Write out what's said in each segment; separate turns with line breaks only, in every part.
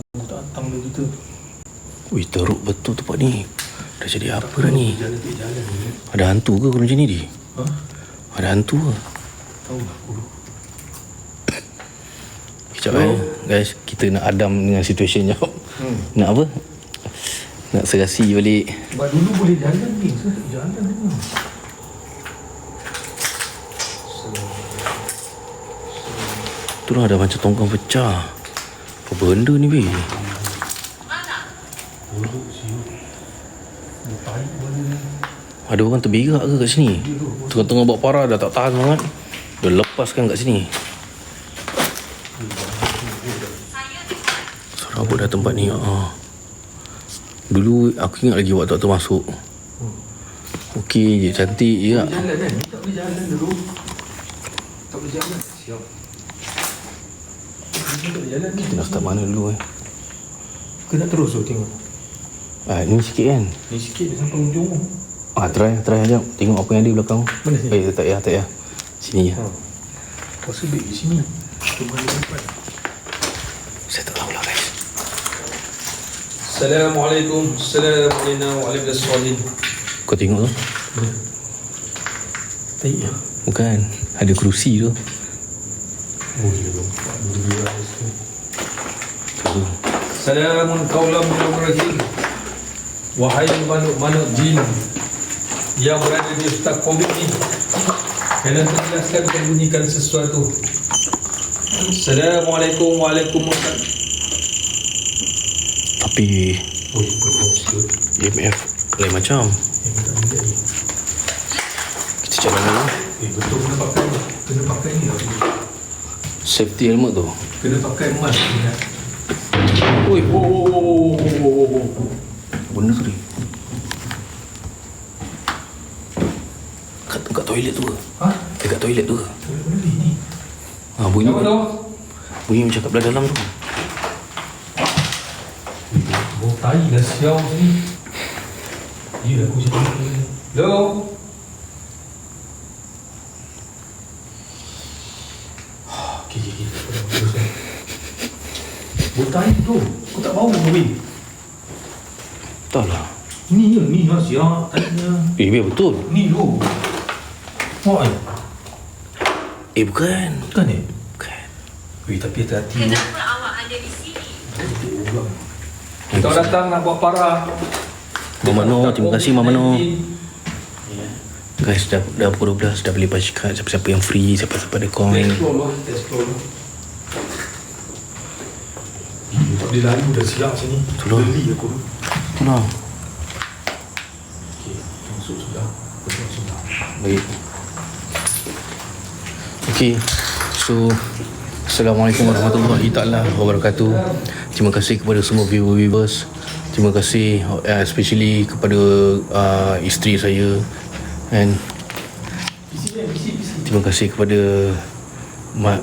datang dah kita.
Wih, teruk betul tempat ni. Dah jadi apa dah ni? Ada hantu ke kalau macam ni, Di? Ada hantu ke?
Tahu aku.
Sekejap guys, kita nak adam dengan situasi jap. Nak apa? Nak serasi balik.
Sebab dulu boleh jalan ni, saya tak jalan ni.
Tu lah ada macam tongkang pecah. Apa benda ni, weh? Ada orang terberak ke kat sini? Tengah-tengah bawa parah dah tak tahan sangat. Dah lepaskan kat sini. Serabut dah tempat ni. Dulu aku ingat lagi waktu tu masuk. Okey je, cantik je.
Jalan kan? Tak boleh jalan dulu. Tak boleh jalan. Siap. Tak boleh jalan ni.
Kita nak start mana dulu
Ke nak terus tu tengok?
Ni sikit kan?
Ni sikit dia sampai ujung tu.
Try sekejap. Tengok apa yang ada belakang.
Mana sini?
Tak payah. Sini je.
Rasa baik di sini. Cuma dia dapat.
Saya tak tahu lah, guys.
Assalamualaikum. Assalamualaikum.
Kau tengok tu?
Tak ya?
Bukan. Ada kerusi tu.
Oh, dia lompat.
Tu.
Salamun kaulam minallahir. Wahai manuk-manuk jin yang berada di ustaz COVID ni, kalian terjelaskan dan bunyikan sesuatu. Assalamualaikum. Waalaikumsalam.
Tapi EMF lain macam. Kita jalan dulu.
Betul kena pakai ni. Kena pakai ni lah.
Safety helmet tu.
Kena pakai mask ni kan.
Oi, benda tu ni. Kat toilet tu ke? Dekat toilet tu ke?
Boleh ni.
Bunyi
Apa tu?
Bunyi macam kat belah dalam tu.
Bau tai dah siau sini. Ya, aku cakap ni. Hello? Okay. Bau tai tu. Kau tak bau ke, Win?
Tak lah.
Ni lah siap tadinya.
Biar betul.
Ni tu. Wah,
Bukan.
bukan ni?
Bukan.
Wih, tapi hati-hati.
Kenapa awak ada di sini?
Kau datang nak buat parah.
Mama Noh, terima kasih Mama Noh. Guys, dah pukul 12. Dah boleh baca kat siapa-siapa yang free, siapa-siapa ada coin.
Explore lah. Tak boleh lalu dah silap sini.
Itulah.
Beli aku.
Itulah.
Okay, masuk sudah.
Baik. Okay. So, Assalamualaikum warahmatullahi ta'ala wabarakatuh. Terima kasih kepada semua viewers. Terima kasih especially kepada isteri saya. And terima kasih kepada Mak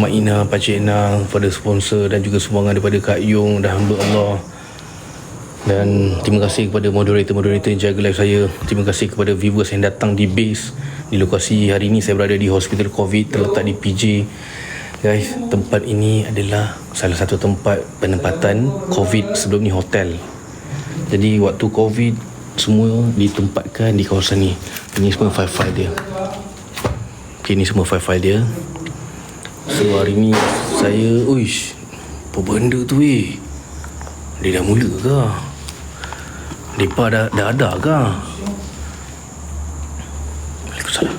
Ina, Pakcik Enang, kepada sponsor dan juga sumbangan daripada Kak Yung dan hamba Allah. Dan terima kasih kepada moderator-moderator yang jaga live saya. Terima kasih kepada viewers yang datang di base. Di lokasi hari ini saya berada di hospital COVID terletak di PJ. Guys, tempat ini adalah salah satu tempat penempatan COVID sebelum ni hotel. Jadi waktu COVID semua ditempatkan di kawasan ni. Ini semua file-file dia. Okay, ni semua file-file dia. So hari ni saya, uish, apa benda tu weh? Dia dah mula ke? Mereka dah ada ke? Waalaikumsalam.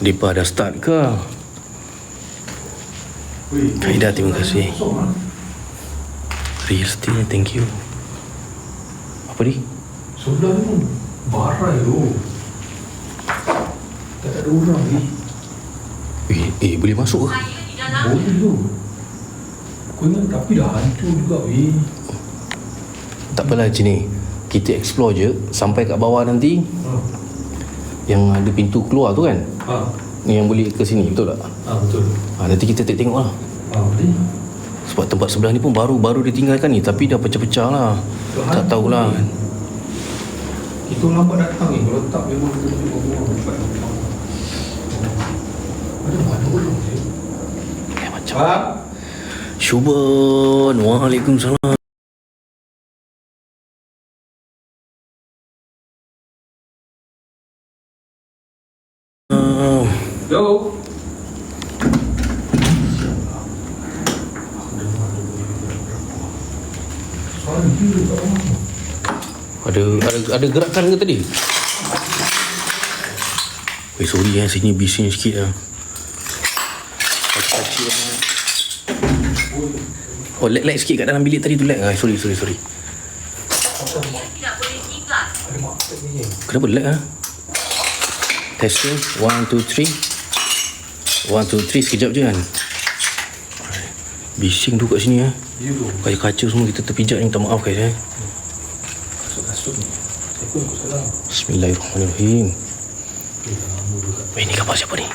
Mereka dah start ke? Kaidah, terima kasih. Real still, thank you. Apa ni?
Sebelah tu barai tu. Tak ada orang ni.
Boleh masuk ke?
Saya di dalam.
Boleh tu. Kau ingat tapi dah hancur juga weh.
Tak apalah macam ni. Kita explore je sampai kat bawah nanti. Yang ada pintu keluar tu kan? Yang boleh ke sini, betul tak?
Betul.
Nanti kita tengok lah.
Boleh.
Sebab tempat sebelah ni pun baru ditinggalkan ni. Tapi dah pecah-pecah lah. Tak tahulah.
Kita lambat datang ni. Kalau tak memang kita buang-buang. Ada mana
Macam
Faham?
Syuban. Waalaikumsalam.
Yo.
Ada gerakan ke tadi? Sorry sini bising sikit lah. Kacil lah. Oh, lag sikit kat dalam bilik tadi tu lag. Sorry.
Dia tidak boleh tinggal.
Kenapa lag ah? Testing 1 2 3. 1 2 3 sekejap je kan. Bising tu kat sini Kaca-kaca semua kita terpijak ni, minta maaf guys
Masuk ni. Assalamualaikum.
Bismillahirrahmanirrahim. Ni khabar siapa ni?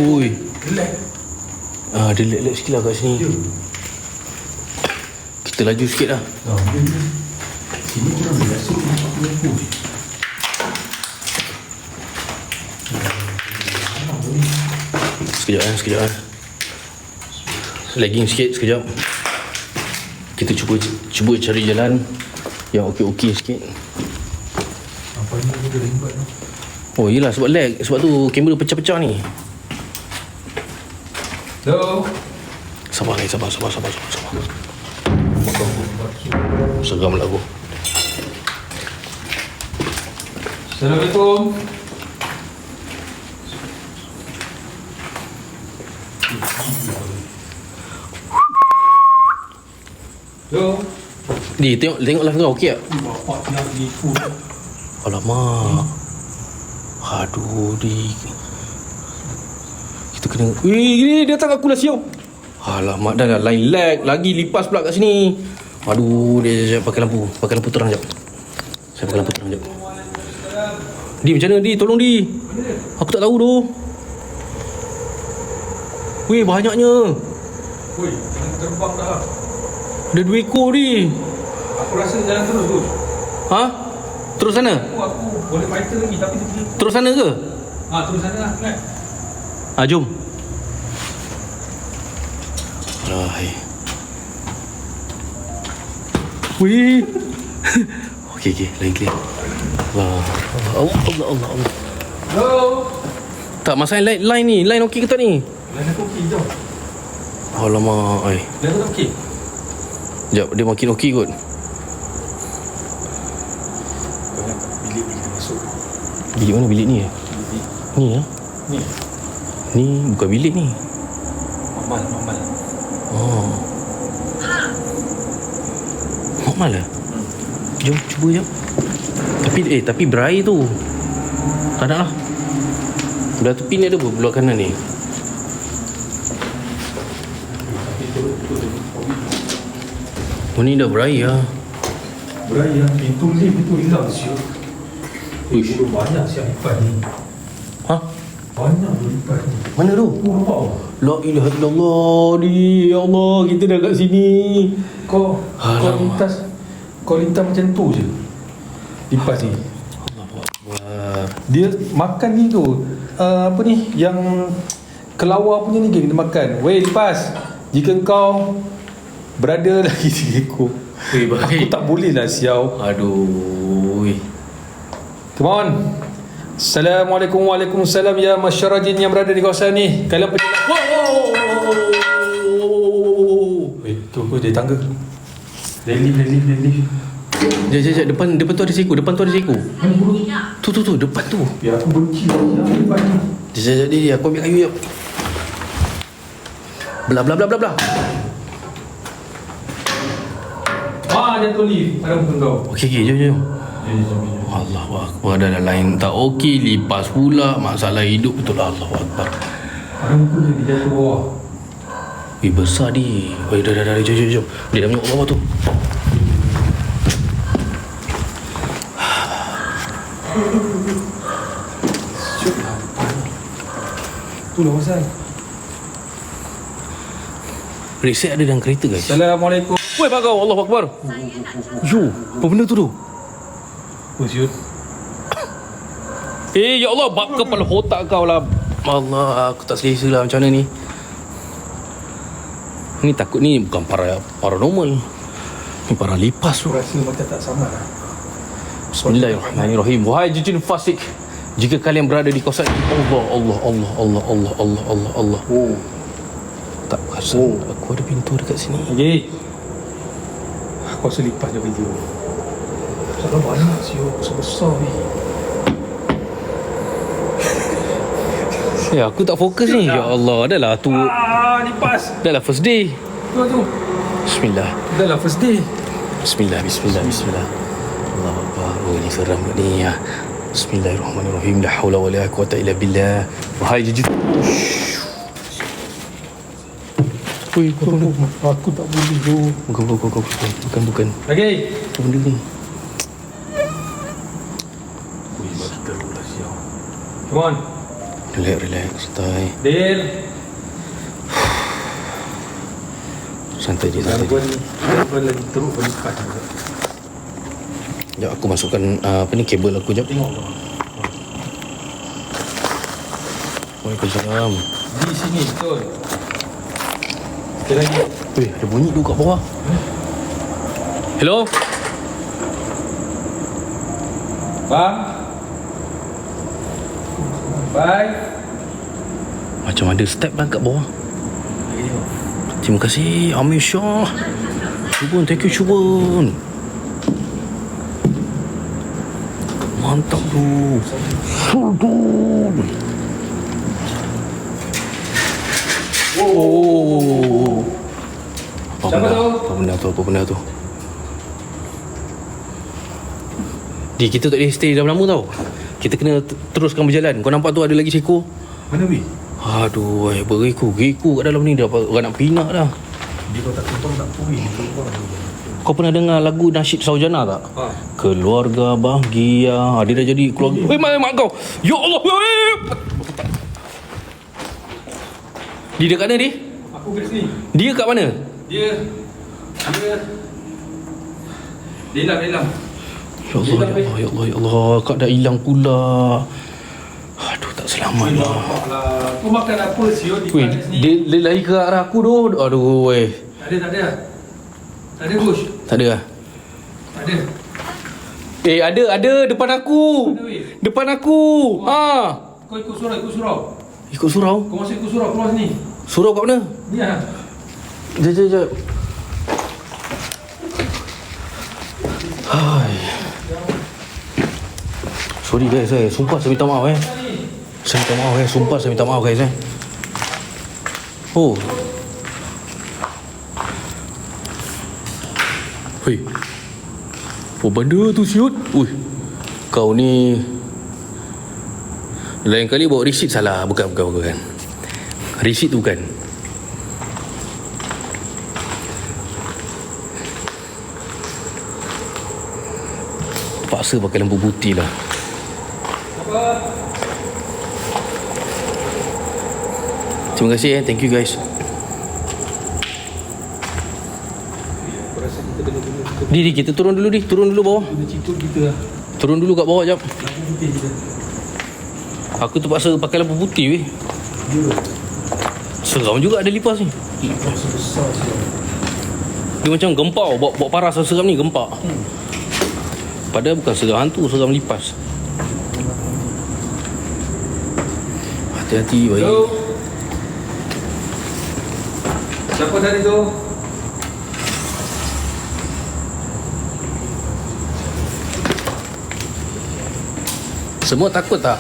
Oi. Dia lag sikit lah kat sini. Kita laju sikit lah.
Sini kurang biasa.
Sekejap. Lagging sikit sekejap. Kita cuba cari jalan yang okey sikit.
Apa ni dia rimbat tu?
Oh yelah, sebab lag. Sebab tu kamera pecah-pecah ni.
Hello.
Sabar. Seram lah aku.
Assalamualaikum. Yo.
Di tengok live kau okey tak?
Bapak nak tipu.
Alamak. Aduh kita kena. Weh, dia datang aku lah siap. Alamak, dah line lag lagi, lipas pula kat sini. Aduh, dia pakai lampu terang jap. Saya pakai lampu terang jap. Di macam mana Di? Tolong Di. Aku tak tahu tu. Weh, banyaknya.
Woi, terbang dah.
Ada 2 ekor Di.
Aku rasa jalan terus tu.
Ha? Terus sana?
Aku boleh fighter lagi tapi dia
Terus sana ke?
terus sana lah kan.
Jom. Alahai. Wih. Okey, lain clear. Allah.
Hello.
Tak, masalah line ni. Line okey ke tak ni?
Lain aku okey jom.
Alamak, ai.
Lain aku okey.
Sekejap, dia makin okey kot.
Bilik kita masuk.
Bilik mana bilik ni? Ni ya?
Ni.
Ni bukan bilik ni.
Mamal.
Oh. Normal lah. Jom cuba jap. Tapi berair tu. Tak nak lah. Belah tepi ni ada apa? Belah kanan ni. Oh ni dah berair lah.
Beraya pintu lift itu hilang siap.
Uish.
Banyak siap lipat ni.
Ha?
Banyak lipat ni.
Mana tu?
Nampak?
La ilaha illallah ni. Ya Allah, kita dah kat sini.
Kau
Alamak.
kau lintas macam tu je. Lipat ni.
Allahuakbar.
Dia makan ni tu. Apa ni yang kelawar punya ni kita makan. Weh lipas. Jika kau berada lagi 3 ekor.
Weh, baik.
Aku tak boleh lah siau.
Aduh.
Come on. Assalamualaikum. Waalaikumsalam ya masyarakat jin yang berada di kawasan ni. Kalian penjelas. Weh, tu dia tangga. Dia lift.
Jap. Depan tu ada seekor. Tu, depan tu.
Ya aku benci lah lipat ni.
Jap, dia. Aku ambil kayu jap. Belah.
Jatuh lift. Ada muka kau.
Okey, jom. Allahuakbar. Dah lain tak okey, lipas pula. Masalah hidup betul. Allahuakbar.
Ada muka dia jatuh bawah.
Besar di. Dah, jom. Dia dah menyok bawah tu.
Itulah pasal.
Reset ada dalam kereta guys.
Assalamualaikum.
Woi Pak kau, Allahu Akbar. Yo, apa benda tu tu?
Oh siut.
Ya Allah, bak kepala otak kau lah. Allah, aku tak selesa lah macam mana ni. Ni takut ni bukan paranormal. Ni para lipas tu.
Rasa macam tak sama lah.
Bismillahirrahmanirrahim. Wahai jin fasik, jika kalian berada di kawasan Allah.
Oh.
Tak perasan aku ada pintu dekat sini.
Okey. Aku rasa lipas je video. Salah banyak siut besar ni.
Ya, aku tak fokus ni. Ya Allah, dah lah tu.
Lipas.
Dah lah first day.
Tu.
Bismillah.
Dah lah first day.
Bismillah. Allah Akbar. Oh, ni seram kat ni ya. Bismillahirrahmanirrahim. La haula wala quwata illa billah. Wahai jin. Ui,
Aku tak boleh tu.
Bukan.
Okey.
Apa benda ni?
Ui, bagi teruk lah siap. Come on.
Relax, santai.
Del.
Santai je.
Gangguan lagi teruk pada lipas.
Sekejap aku masukkan apa ni kabel aku jap.
Tengok.
Waalaikumsalam.
Di sini betul. Sekali lagi.
Weh, ada bunyi tu kat bawah. Hello?
Bang. Bye.
Macam ada step lah kat bawah. Terima kasih Amir Shah. Cubun, thank you Cubun. Mantap tu. Sultan. Oh.
Siapa tu?
Apa benda tu? Di, kita tak boleh stay dalam lama tau. Kita kena teruskan berjalan. Kau nampak tu ada lagi seekor?
Mana weh?
Aduh, beriku kat dalam ni dah orang nak pinak dah.
Dia kau tak tumpang tak puing.
Kau pernah dengar lagu Nasyid Saujana tak?
Ha.
Keluarga bahagia. Dia dah jadi keluarga. Weh, mak kau. Ya Allah. Weh. Dia dekat mana dia?
Aku kat sini.
Dia kat mana?
Dia hilang.
Ya Allah. Kak dah hilang pula. Aduh, tak selamat lah.
Nampaklah. Kau makan apa siut di
Weh,
kat sini?
dia lari ke arah aku tu. Aduh, weh.
Tak ada. Tak ada Bush.
Tak ada lah.
Tak ada.
Ada depan aku.
Mana weh?
Depan aku. Ha.
Kau ikut surau.
Ikut surau.
Kau masuk ikut surau keluar sini.
Surau kat mana?
Ni lah.
Jap. Hai. Sorry guys, sumpah saya minta maaf Sumpah saya minta maaf guys Oh. Hei. Oh, benda tu siut. Ui. Kau ni lain kali bawa receipt salah. Bukan. Receipt tu bukan. Paksa pakai lampu putih lah. Terima kasih thank you guys. Di kita turun dulu bawah. Turun dulu kat bawah jap. Aku terpaksa pakai lampu putih weh. Seram juga ada lipas ni. Dia macam gempa. Bawa paras seram ni gempa. Padahal bukan seram hantu, seram lipas. Hati-hati baik.
Hello. Siapa tadi tu?
Semua takut tak?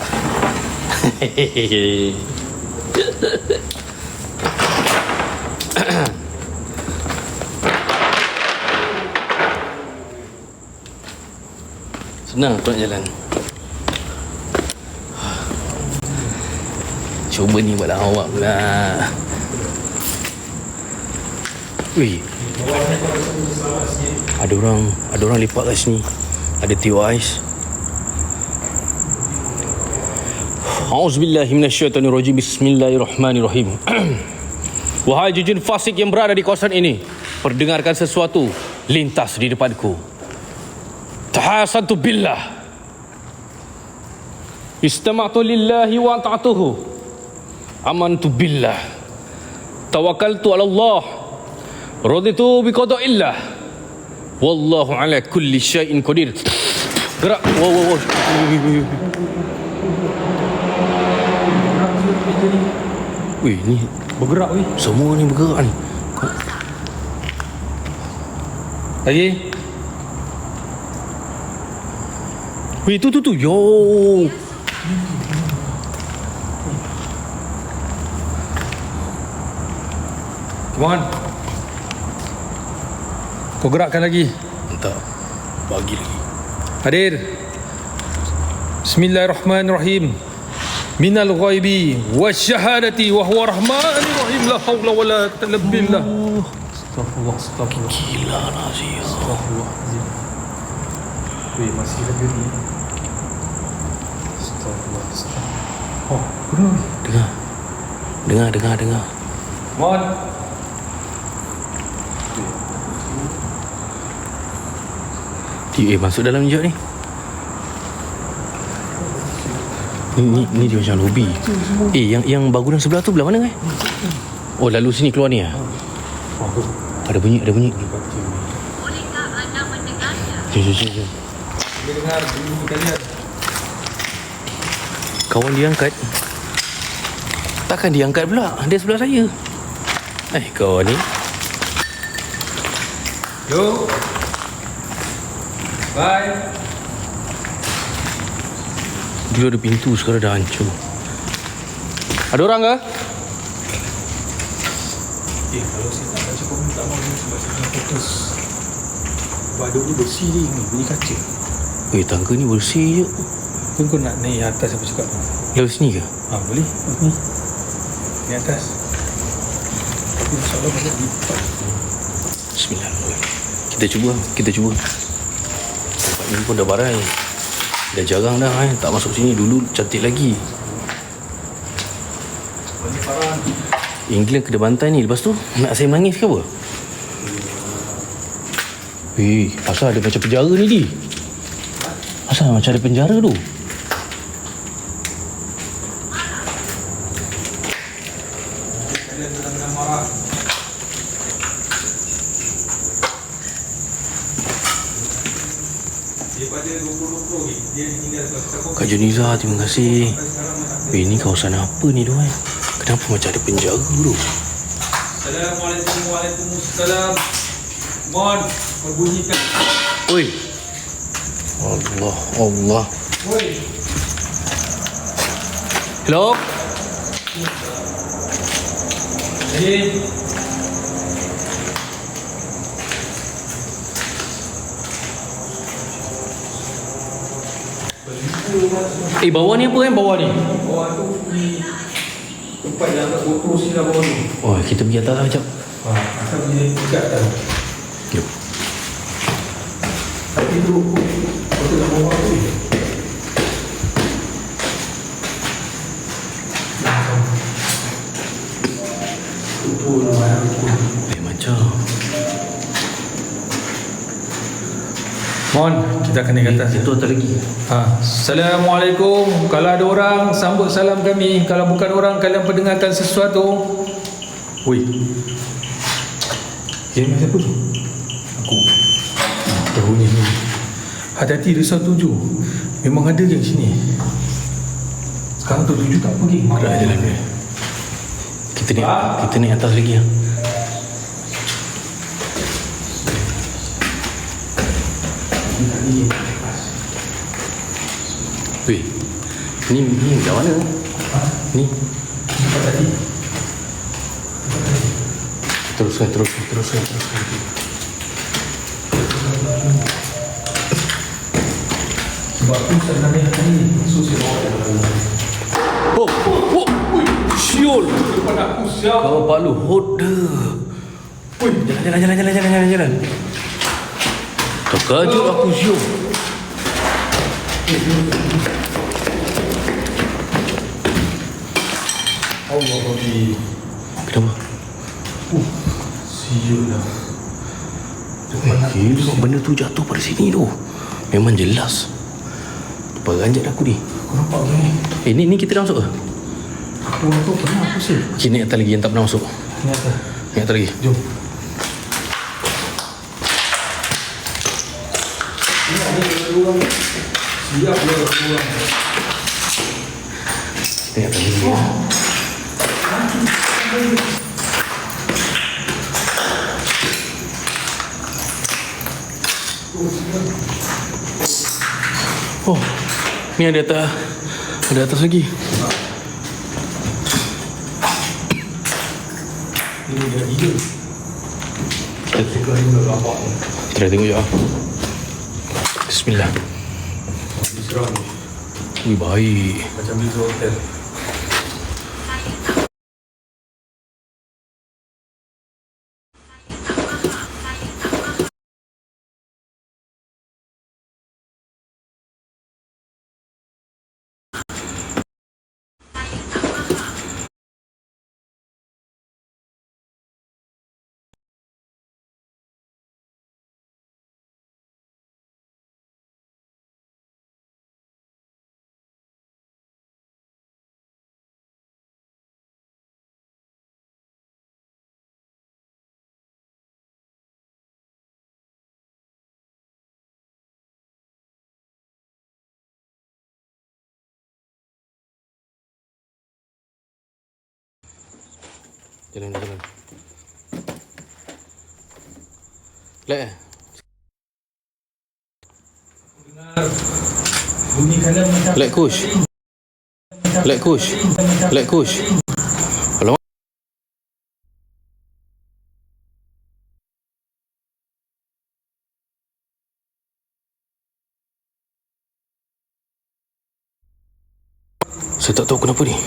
Senang aku nak jalan. Cuba ni buat awak pula. Weh, ada orang lepak kat sini. Ada Tio Ais. A'udzubillahi minasyaitonirrajim. Bismillahirrahmanirrahim. Wahai jin fasik yang berada di kawasan ini, perdengarkan sesuatu lintas di depanku. Tahasantu billah. Istama'tu lillahi wa ta'atuhu. Amantu billah. Tawakkaltu ala Allah. Raditu biqada'illah. Wallahu ala kulli syai'in qadir. Gerak. Wow. Wih, ni bergerak weh. Semua ni bergerak ni.
Lagi.
Wih, tu. Yo.
Come on. Kau gerakkan lagi.
Tak. Bagi lagi.
Hadir. Bismillahirrahmanirrahim. Minal ghaibi wasyahadati wa huwa rahmanir rahim. La haula wala quwwata illa billah. Astagfirullah.
Gila Nazir.
Astagfirullahalazim. Weh, masih lagi ni. Astagfirullah. Oh,
Dengar.
come on.
Masuk dalam jap ni. Ni dia macam lobby. Yang bangunan sebelah tu belah mana Oh, lalu sini keluar ni ah. Ada bunyi.
Bolehkah anda mendengarnya?
Jom.
Dia dengar bunyi kalian.
Kawan dia angkat. Takkan dia angkat pula? Dia sebelah saya. Kau ni.
Yo. Bye.
Dia ada pintu sekarang dah hancur. Ada orang ke?
Kalau saya tak baca komen tak mahu sebab saya nak fokus. Baduk ni bersih ni bunyi kaca.
Tangga ni bersih je.
Tu kau nak naik atas aku cakap tu.
Lewat sini ke?
Boleh. Ni. Naik atas. Tapi insyaAllah banyak lipat.
Bismillahirrahmanirrahim. Kita cuba. Tempat ni pun dah barai. Dah jarang dah tak masuk sini. Dulu cantik lagi. England kena bantai ni. Lepas tu nak saya menangis ke apa? Asal ada macam penjara ni di. Asal macam ada penjara tu. Kak Juniza, terima kasih. Ni kawasan apa ni tu Kenapa macam ada penjara tu?
Assalamualaikum. Waalaikumsalam. Mohon berbunyikan.
Oi. Allah.
Oi.
Hello? Bawah ni apa bawah ni?
Bawah tu tempat yang agak kotor sini lah bawah tu.
Kita pergi atas lah sekejap.
Asal dia dekat atas.
Jom.
Tapi tu kotor kat bawah tu.
Macam
Mohon kita akan naik atas.
Itu atas lagi.
Assalamualaikum. Kalau ada orang sambut salam kami. Kalau bukan orang kalian pendengarkan sesuatu. Woi. Ini siapa tu? Aku. Bunyi ni. Hati-hati risau 7. Memang ada yang sini. Sekarang tu 7 tak pergi.
Jalan ni. Kita naik atas lagi ya. Weh, ni dah mana? Ni
tadi.
Teruskan.
Sebab tu saya nak naik tadi. So saya bawa dalam.
Siul.
Depan aku siap.
Kau palu hoda. Jalan. Terkejut aku siul.
Allah Rabbi.
Kenapa?
Siul lah.
Tengok benda tu jatuh pada sini tu. Memang jelas. Peranjat aku ni.
Kau nampak ke ni?
Ni kita dah masuk ke?
Aku tu pernah aku sih.
Okay, ni atas lagi yang tak pernah masuk.
Ni atas.
Ni atas lagi.
Jom. Ni ada ruang. Siap dia ruang.
Kita atas lagi. Oh, ni ada atas. Ada atas lagi.
Ini dia hidung.
Kita
Tengok ni dah nampak ni.
Kita tengok je. Bismillah.
Diserang ni.
Ui, baik.
Macam di hotel.
Jalan. Lek.
Bunyi kalam macam
Lek kush. Lek kush. Lek kush. Alamak. Saya tak tahu kenapa ni.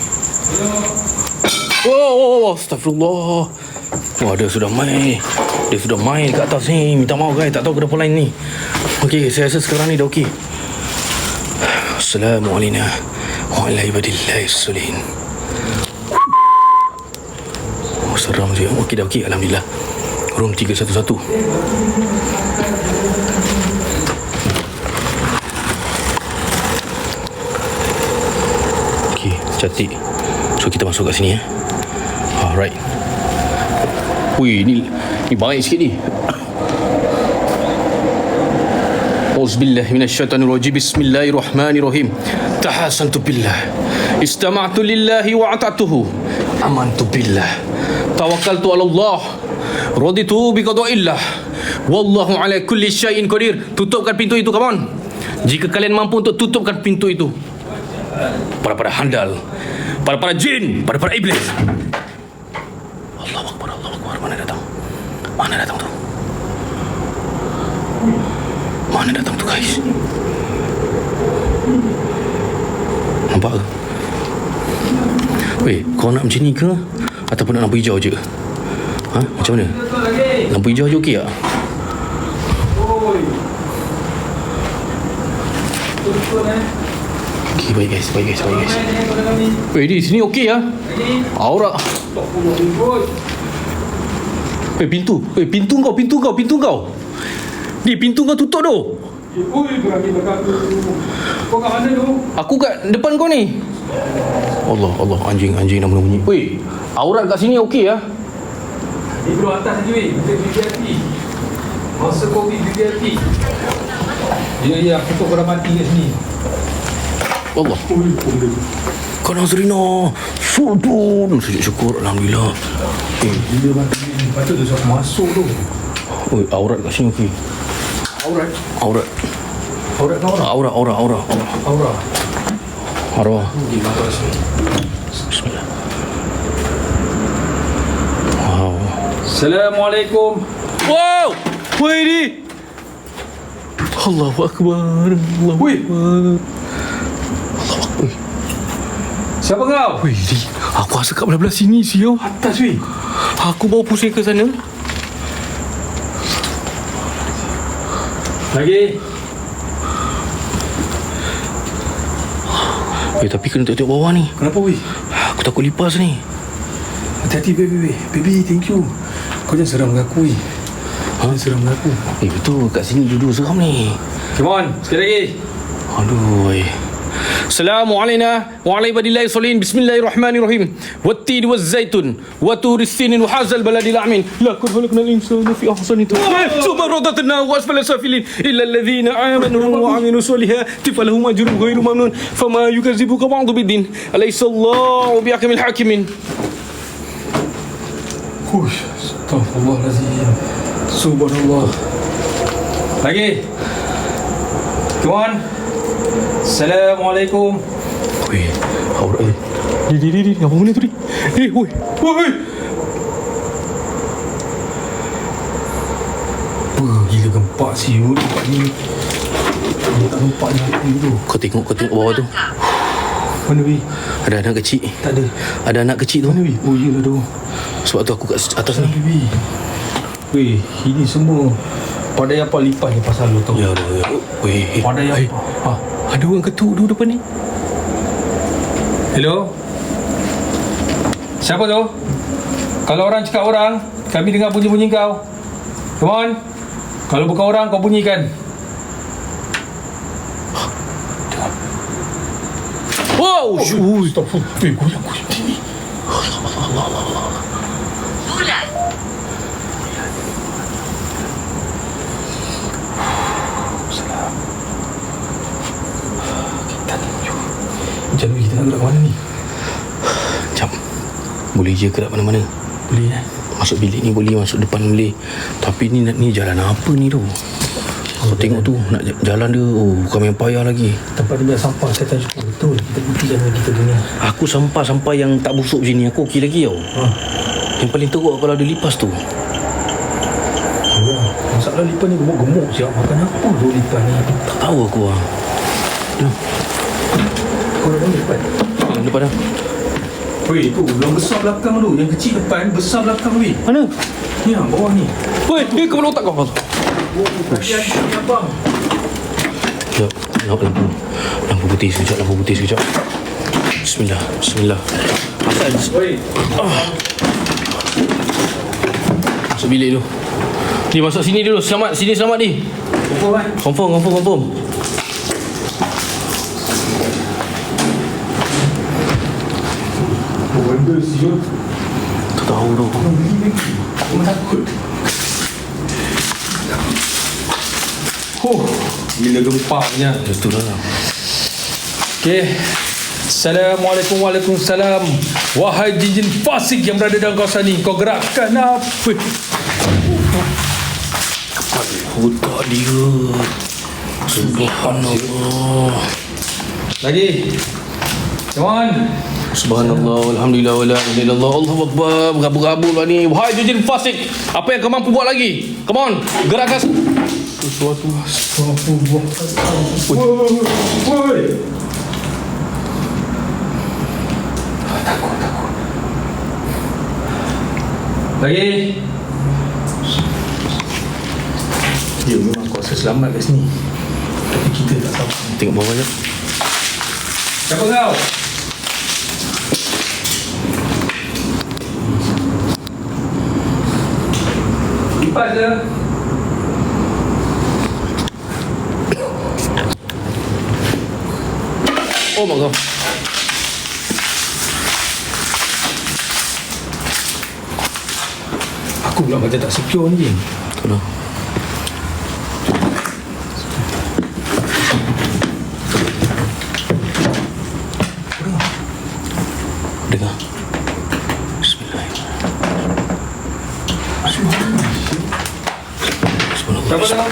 Oh, astagfirullah. Wah, dia sudah main. Dia sudah main kat atas ni. Minta maaf guys, tak tahu kenapa lain ni. Okey, saya rasa sekarang ni dah okey. Assalamualaikum wa ala ibadillahi sulin. Oh, seram je. Okey dah okey, alhamdulillah. Room 311. Okey, cantik. So kita masuk kat sini ya. Alright. Wih, ni baik sikit ni. Auzubillahi minasyaitanirrajim. Bismillahirrahmanirrahim. Tahasantu billah. Istama'tu lillahi wa ata'tuhu. Amantu billah. Tawakkaltu 'ala Allah. Raditu bi qada'illah. Wallahu 'ala kulli syai'in qadir. Tutupkan pintu itu, come on. Jika kalian mampu untuk tutupkan pintu itu. Para handal, para jin, para iblis. Allahu Akbar, Allahu Akbar. Mana datang? Mana datang tu? Mana datang tu guys? Nampak ke? Weh, kau nak macam ni ke? Ataupun nak lampu hijau je? Ha? Macam mana? Lampu hijau je okey tak? Okay, baik guys. Weh, di sini okey lah. Aurat. Pintu kau. Ni pintu kau tutup tu.
Kau kat mana tu?
Aku kat depan kau ni. Allah, anjing nak bunyi. Weh, aurat kat sini okey lah.
Ni belum atas je weh. Kita VIP. Masa COVID VIP. Ya, aku tu korang mati kat sini.
Allah. Kau Nazrina. Sudun. Sujud syukur. Alhamdulillah.
Bila mati ni, patut tu aku masuk tu.
Weh, aurat kat sini okey.
Aurat.
Aurat ke aurat? Aura. Arwah. Bismillah. Wow.
Assalamualaikum.
Wow! Weh ni. Allahu Akbar. Allahu Akbar.
Siapa kau?
Weh ni. Aku rasa kat belah-belah sini siau.
Atas weh.
Aku bawa pusing ke sana.
Lagi.
tapi kena tengok bawah ni.
Kenapa weh?
Aku takut lipas ni.
Hati-hati baby. Baby, thank you. Kau jangan seram dengan aku weh. Jangan seram dengan aku.
Betul, kat sini duduk seram ni.
Come on, sekali lagi.
Aduh. Assalamualaikum warahmatullahi wabarakatuh. Bismillahirrahmanirrahim. Wat-tin waz-zaitun wa turis sinin wa hazal baladil amin. Laqad khalaqnal insana fi ahsani taqwim. Summa radadnahu asfala safilin illa alladhina amanu wa amilus solihati falahum ajrun ghairu mamnun. Fama yukazzibuka ba'du biddin. Alaysa Allahu bihakamil hakimin.
Astaghfirullahalazim. Subhanallah.
Lagi. Come on. Assalamualaikum.
Weh, aurat ni. Apa benda tu ni? Woi.
Gila gempak siut tempat ni. Dia tak gempak dengan aku dulu.
Kau tengok bawah tu.
Mana weh?
Ada anak kecil.
Tak ada.
Ada anak kecil tu.
Mana weh? Oh iyalah tu.
Sebab tu aku kat atas ni.
Weh. Weh, ini semua padai apa lipas ni pasal lu tahu.
Ya Allah. Weh.
Padai apa?
Ada orang ketuk dulu depan ni.
Hello. Siapa tu? Kalau orang cakap orang, kami dengar bunyi-bunyi kau. Come on. Kalau bukan orang, kau bunyikan.
Wow.
Stop. Weh, goyang sini.
Bulan.
Macam ni kita nak gerak ke mana ni?
Jap. Boleh je gerak mana-mana.
Boleh
Masuk bilik ni boleh, masuk depan boleh. Tapi ni jalan apa ni tu? Kau tengok tu, nak jalan dia, bukan main payah lagi.
Tempat dia sampah saya tak cukup. Betul. Kita buktikan dengan kita dunia.
Aku sampah-sampah yang tak busuk macam ni, aku okey lagi tau. Yang paling teruk kalau ada lipas tu.
Ya, masalah lipas ni gemuk-gemuk siap. Makan apa tu lipas ni?
Tak tahu aku lah.
Kau dah lipas?
Yang depan dah.
Weh, tu yang besar belakang tu. Yang kecil depan, besar belakang weh.
Mana?
Ni bawah ni.
Weh, ke mana otak kau?
Kasihan ni abang.
Sekejap, lampu putih sekejap. Bismillah. Asal
Weh.
masuk bilik tu. Ni masuk sini dulu, selamat ni. Confirm.
Benda siut.
Tak tahu tu.
Aku takut.
Gila gempaknya.
Betul lah.
Okey. Assalamualaikum. Waalaikumsalam. Wahai jin fasik yang berada dalam kawasan ni, kau gerakkan apa?
Otak dia. Subhanallah.
Lagi. Come on.
Subhanallah, alhamdulillah, wala ilaha illallah, Allahu akbar. Berabul-rabul lah ni. Wahai jin fasik, apa yang kau mampu buat lagi? Come on, gerakkan sesuatu.
Woi. Takut.
Lagi.
Dia memang kuasa selamat kat sini. Tapi kita tak tahu.
Tengok bawah je.
Siapa kau? Lipat je.
Oh my god.
Aku pula macam tak secure ni.
Betul lah. Dengar.
Siapa kau?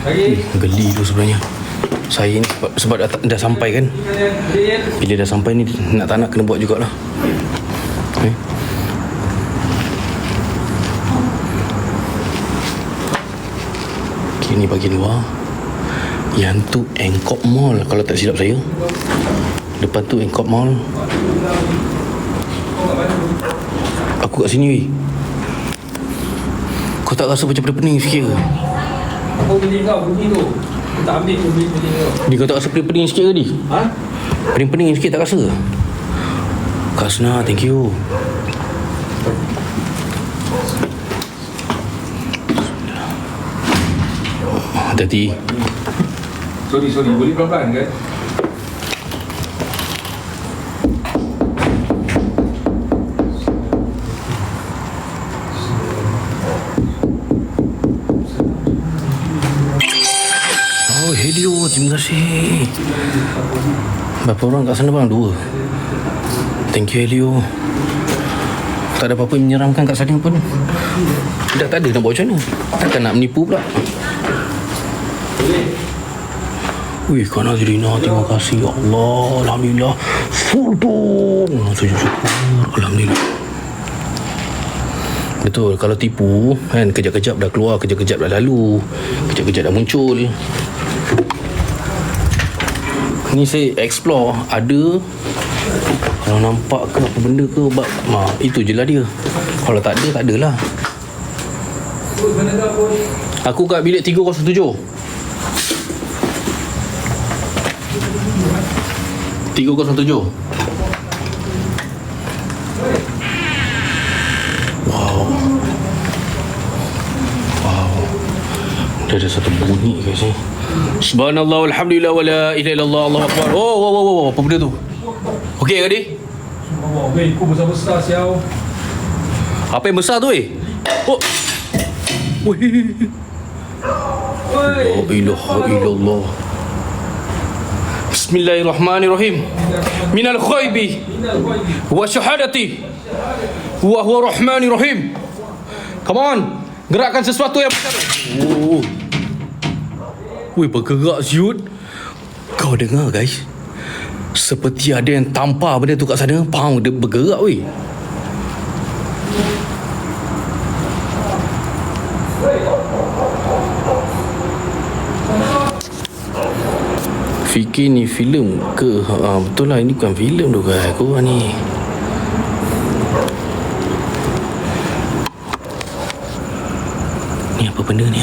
Lagi.
Geli tu sebenarnya. Saya ni sebab dah sampai kan. Bila dah sampai ni nak tak nak kena buat jugalah. Okay. Okay, ni bahagian luar. Yang tu Angkor Mall kalau tak silap saya. Depan tu Angkor Mall. Aku kat sini weh. Kau tak rasa macam benda pening sikit ke?
Apa bunyi kau? Bunyi tu. Tak ambil tu beli ni.
Dia kau tak rasa pening-pening sikit ke Di?
Ha?
Pening-pening sikit tak rasa? Kak Asna, thank you. Hati-hati.
Sorry, boleh pelan-pelan kan?
Oh, Helio, terima kasih. Berapa orang kat sana bang? 2. Thank you Helio. Tak ada apa-apa yang menyeramkan kat sana pun. Dah tak ada nak buat macam mana. Takkan nak menipu pula. Wih, Kak Nazrina, terima kasih. Ya Allah, Alhamdulillah. Full tu. Sujud syukur. Alhamdulillah. Betul, kalau tipu kan, kejap-kejap dah keluar, kejap-kejap dah lalu, kejap-kejap dah muncul. Ni saya explore, ada kalau nampak ke apa benda ke, itu je lah dia. Kalau tak ada, tak adalah. Aku kat bilik 307. 307. Wow. Dia ada satu bunyi guys ni. Subhanallah walhamdulillah wala ilaha illallah Allahu akbar. Oh, apa benda tu? Okey ke Di?
Weh, kau besar-besar siau.
Apa yang besar tu Oh. Wih. La ilaha illallah. Bismillahirrahmanirrahim. Minal ghaibi wa syahadati wa huwa rahmanir rahim. Come on, gerakkan sesuatu yang besar. Oh. Wih, bergerak siut. Kau dengar guys, seperti ada yang tampar benda tu kat sana. Faham, dia bergerak weh. Fikir ni filem ke? Betul lah, ini bukan filem tu guys. Korang ni apa benda ni?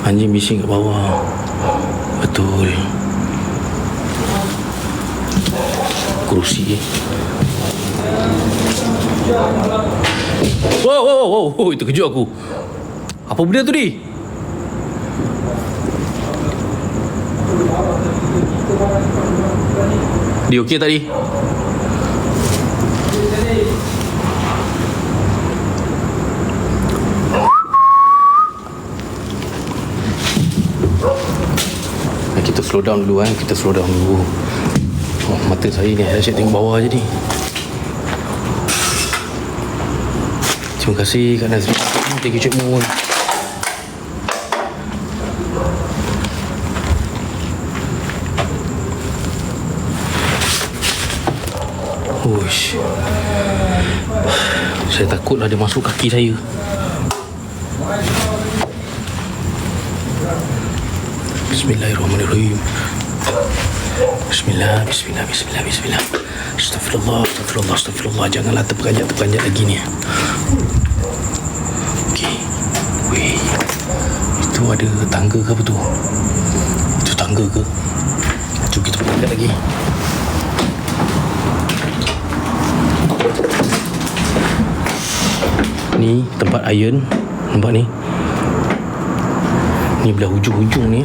Anjing bising kat bawah. Betul. Kerusi. Wow, itu kejut aku. Apa benda tu Di? Di okey tadi? Kita slow down dulu Kita slow down dulu. Mata saya ni asyik tengok bawah je ni. Terima kasih Kak Nazri. Thank you Cik Mun. Uish. Saya takutlah dia masuk kaki saya. Bismillahirrahmanirrahim. Bismillah. Astagfirullah. Janganlah terperanjat lagi ni. Okey. Weh. Itu ada tangga ke apa tu? Itu tangga ke? Jom kita berangkat lagi. Ni tempat iron. Nampak ni? Ni belah hujung-hujung ni.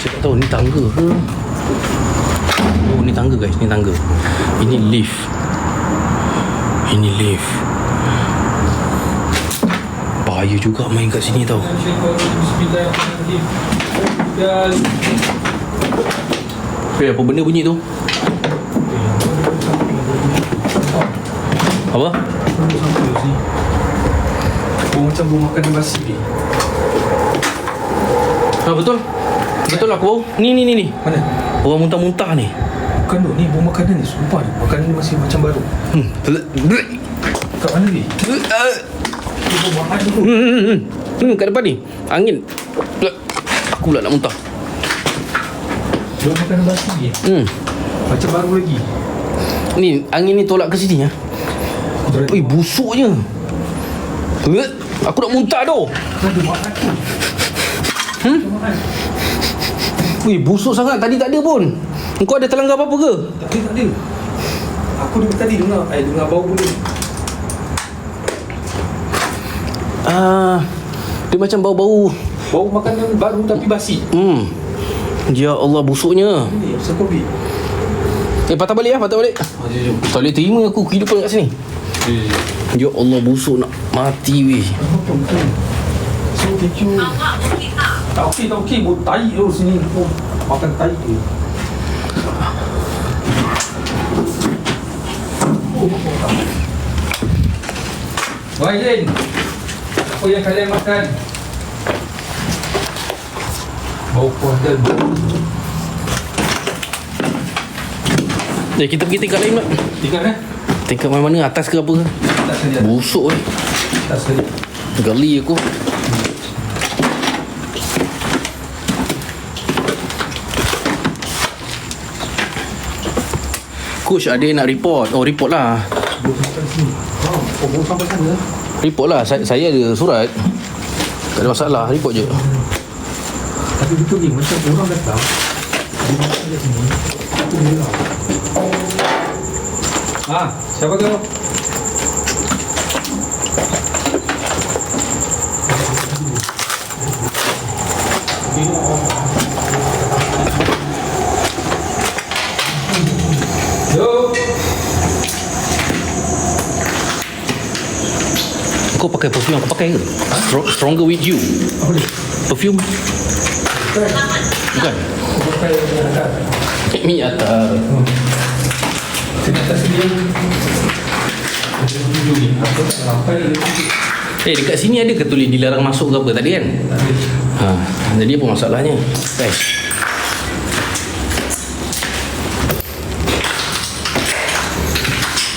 Saya tak tahu ni tangga ke. Oh, ni tangga guys, ni tangga. Ini lift. Bahaya juga main kat sini tau. Apa benda bunyi tu? Apa?
Macam bau makanan basi ni.
Betul aku bau. Ni.
Mana?
Orang muntah-muntah ni.
Bukan tu, ni bau makanan ni. Sumpah ni, makanan ni masih macam baru. Kat mana ni? Bau makanan tu.
Kat depan ni. Angin. Aku pula nak muntah.
Bau makanan basi ni. Macam baru lagi.
Ni angin ni tolak ke sini ya. busuknya. Aku nak muntah tu. Busuk sangat. Tadi tak ada pun. Engkau ada terlanggar apa-apa ke?
Tak ada. Aku tadi dengar bau bulu.
Dia macam bau-bau.
Bau makanan baru tapi basi.
Ya Allah, busuknya.
Ini asal kopi.
Patah balik. Tak boleh terima aku kehidupan kat sini. Ya Allah, busuk nak mati weh.
So thank you.
Awak okey tak?
Tak okey. Bau tai tu sini. Makan tai tu.
Wahai Jin, apa yang kalian makan? Bau kuah dan
Kita pergi tingkat lain pula.
tingkat
Tingkat mana-mana, atas ke apa ke?
tak sedia.
Busuk weh.
Tak sedia.
Gali aku. Coach, ada yang nak report. Report lah.
Bau sampai sana.
Report lah. Saya ada surat. Tak ada masalah. Report je.
Tapi betul ni macam orang datang. Dia masuk kat sini. Aku bilang.
Siapa tu?
Kau pakai perfume aku pakai ke? Stronger with you.
Apa dia?
Perfume? Bukan. Minyak atar.
Ternyata sedia.
Dekat sini ada ke tulis dilarang masuk ke apa tadi kan? Jadi apa masalahnya? Guys.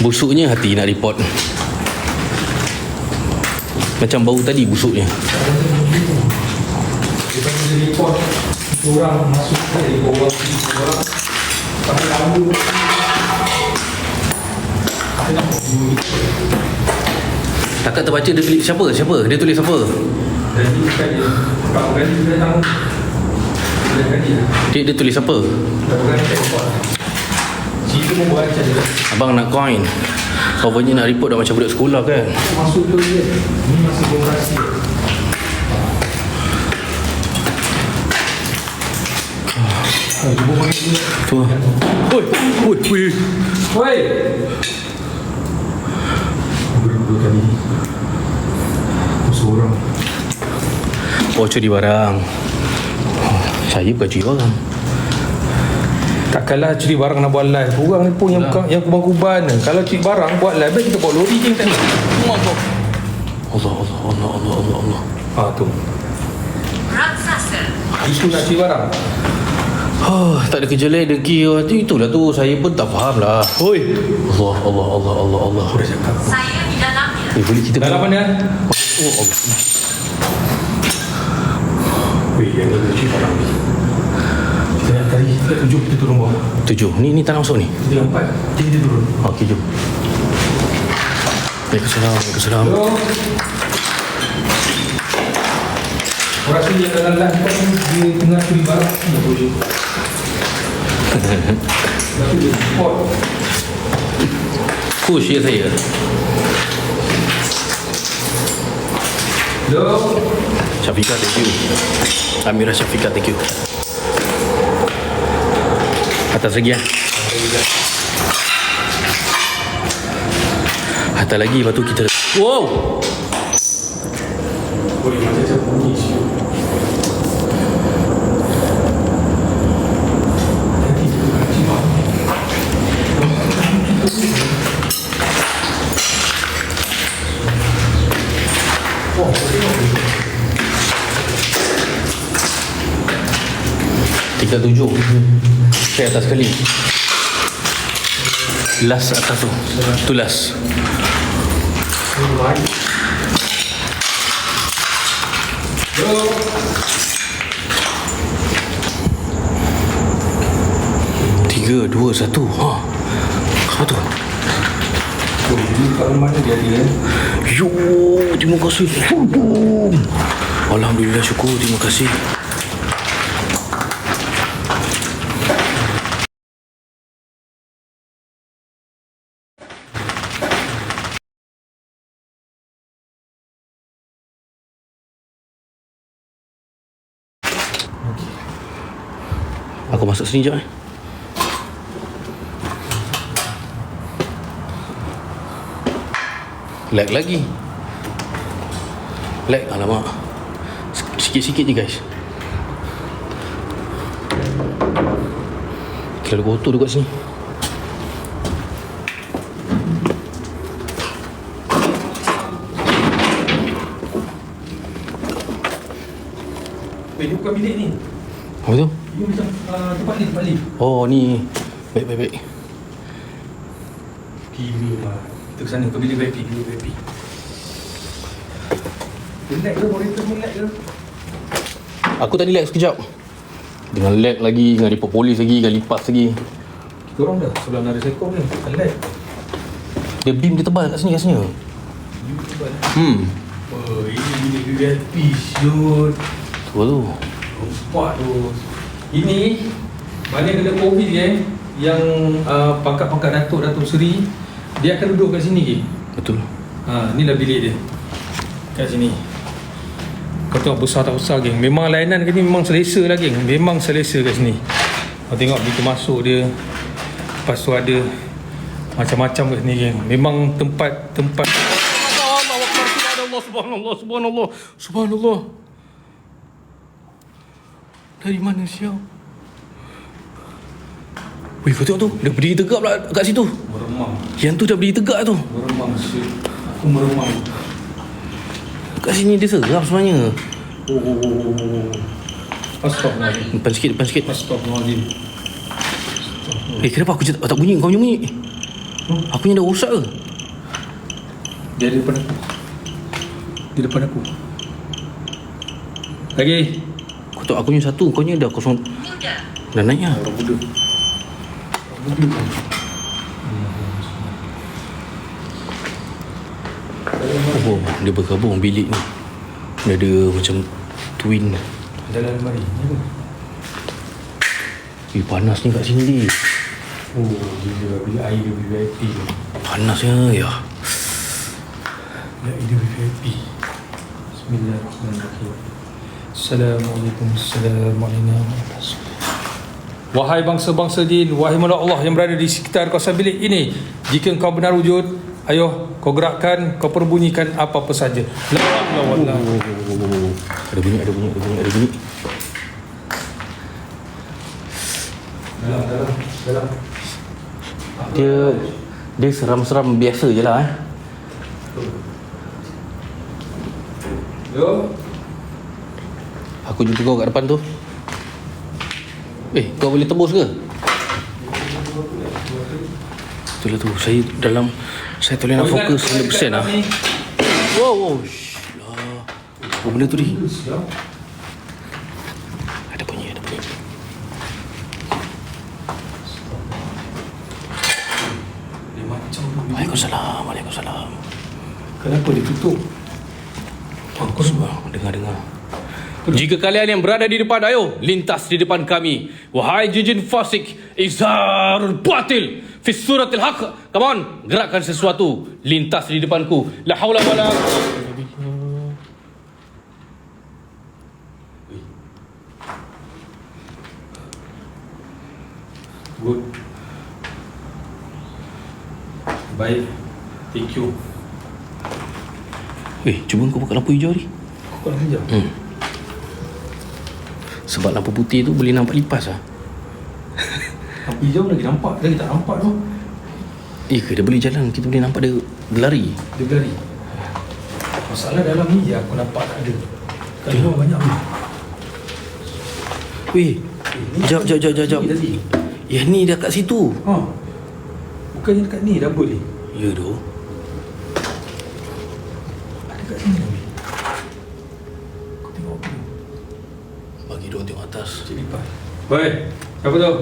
Busuknya hati nak report. Macam bau tadi busuknya.
Kita boleh report orang masuk ke orang tapi lalu
Kakak terbaca dia tulis siapa? Dia tulis apa?
jadi kan dia berapa kali dia datang
Dia tulis apa?
berapa kali saya report situ pun buat macam dia
Abang nak coin. Covernya nak report dah macam budak sekolah kan?
masuk tu dia ni masih demokrasi
Tu. Oi.
woi berdua kali seorang
Curi barang. Saya bukan curi barang.
takkanlah curi barang nak buat live orang ni pun yang bukan yang kuban-kuban kalau curi barang buat live kita bawa lori je tak nak
Allah.
tu
Raksasa.
itu nak curi barang
Tak ada kerja lain degil. Itulah tu saya pun tak faham lah. Oi. Allah.
aku dah cakap
Saya di dalamnya.
Boleh kita
dalam mana
Allah.
weh yang ni curi barang ni kita nak tarik kita 7 kita turun bawah
7. Ni tak nak masuk ni.
kita 4 kita turun
Okey, jom. Waalaikumsalam.
Hello. Aku rasa yang dalam live ni dia tengah curi barang ni boleh. Tapi dia report.
Push ya saya.
Hello.
Syafiqah, thank you. Amirah Syafiqah, thank you. Atas lagi ya. Atas lagi, lepas tu kita. Wow.
Boleh macam bunyi siu.
Tiga 7. Saya atas sekali. Last atas tu. Tu last.
Hello.
3, 2, 1. Apa tu?
kat mana dia ada
Yo, terima kasih. Alhamdulillah, syukur, terima kasih. Aku masuk sini jap. Lag lagi. Lag, alamak. Sikit-sikit je guys. Terlalu kotor dekat sini.
Ini bukan bilik ni.
Apa tu?
Ini macam tempat lift.
Oh ni. Baik.
Gila lah. Kita ke sana ke bilik VIP. Relax ke? Monitor relax ke?
Aku tadi lag sekejap. Dengan lag lagi, dengan report polis lagi, dengan lipas lagi.
Kita orang dah sebelah Nari Sekong ni. Relax.
Dia beam dia tebal kat sini rasanya.
Oh, ini bilik VIP siut.
Tu tu.
Nampak tu. Ini mana kena COVID yang pangkat-pangkat Datuk Seri, dia akan duduk kat sini ke?
Betul.
Inilah bilik dia. Kat sini. Kau tengok besar tak besar geng. Memang layanan kat ni memang selesa lah geng. Memang selesa kat sini. Kau tengok begitu masuk dia. Lepas tu ada macam-macam kat sini geng. Memang tempat
Subhanallah. Dari mana siap? Weh, kau tengok tu. Dia berdiri tegak pula kat situ.
meremang.
Yang tu dah berdiri tegak tu.
Meremang siut. Aku meremang.
Kat sini dia seram sebenarnya.
Astagfirullahaladzim.
Depan sikit.
Astagfirullahaladzim.
Kenapa aku tak bunyi? Kau punya bunyi. Aku punya dah rosak ke?
Dia ada depan aku. Di depan aku. Lagi.
Kau tahu aku punya satu. Kau punya dah kosong.
Muda.
Dah naik lah.
Orang muda.
Oh, dia bergabung bilik ni. Dia ada macam twin.
Dalam lemari. Ni apa?
Panas ni kat sini ni.
Oh, gila. Bilik air dia VIP.
Panasnya ya.
Bilik air dia VIP. Bismillahirrahmanirrahim. Assalamualaikum. Assalamualaikum. Wahai bangsa-bangsa jin, wahai makhluk Allah yang berada di sekitar kawasan bilik ini, jika engkau benar wujud, ayo kau gerakkan, kau perbunyikan apa-apa saja. La ilaha illallah.
Ada bunyi.
Dalam.
Dia seram-seram biasa je lah
Yo.
Aku jumpa kau kat depan tu. Kau boleh tebus ke? Itulah tu. Saya tak boleh nak fokus 100% lah. Wow. Apa benda tu ni? Ada bunyi.
Dia macam
Waalaikumsalam.
kenapa dia tutup?
Aku semua dengar. Jika kalian yang berada di depan, ayo lintas di depan kami. Wahai jin fasik, izharul batil fi suratil haq. Come on, gerakkan sesuatu. Lintas di depanku. La haula wala
Good. Baik. Thank you.
Cuba kau buka lampu hijau ni.
Kau nak pinjam?
Sebab lampu putih tu boleh nampak lipas lah.
Lampu hijau lagi nampak. Lagi tak nampak tu.
Dia boleh jalan. Kita boleh nampak dia berlari.
Dia berlari. Masalah dalam ni je aku nampak tak ada. Kat luar banyak ni.
Jap.
Tadi.
Yang ni dah kat situ.
Bukannya dekat ni double ni.
Ya doh.
Ada kat sini lagi. Kau tengok apa ni?
Bagi dia tengok atas.
Cik lipat. Baik. Siapa tu?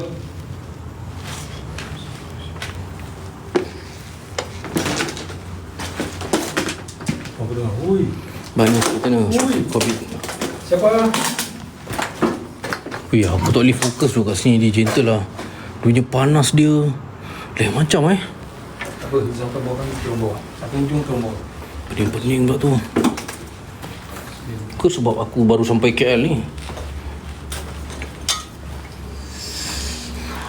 Ui.
Mana kita nak Covid.
Siapa?
Wih, aku tak boleh fokus tu kat sini. Dia gentle lah. Dunia panas dia. Lain macam
Apa? Sampai bawah kan turun bawah. Sampai ujung turun bawah.
Pening-pening pula tu. Ke sebab aku baru sampai KL ni.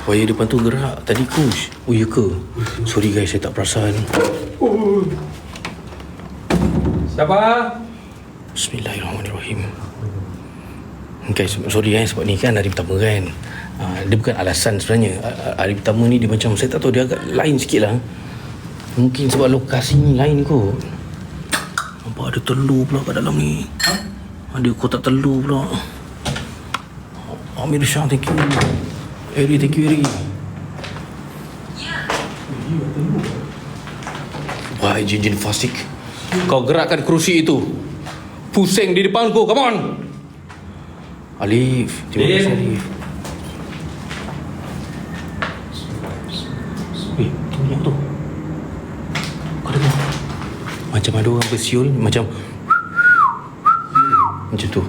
Wayar depan tu gerak tadi push. Oh ya ke? Sorry guys, saya tak perasan.
Siapa?
Bismillahirrahmanirrahim. Guys, sorry sebab ni kan hari pertama kan. Dia bukan alasan sebenarnya. Hari pertama ni dia macam, saya tak tahu, dia agak lain sikit lah. Mungkin sebab lokasi ni lain kot. Nampak ada telur pula kat dalam ni. Ada kotak telur pula. Amir Shah, thank you. Eri, thank you Eri. Wahai jin-jin fasik, kau gerakkan kerusi itu. Pusing di depanku, come on. Alif, terima kasih Alif. Weh, tu minyak tu. Kau dengar? Macam ada orang bersiul, macam tu.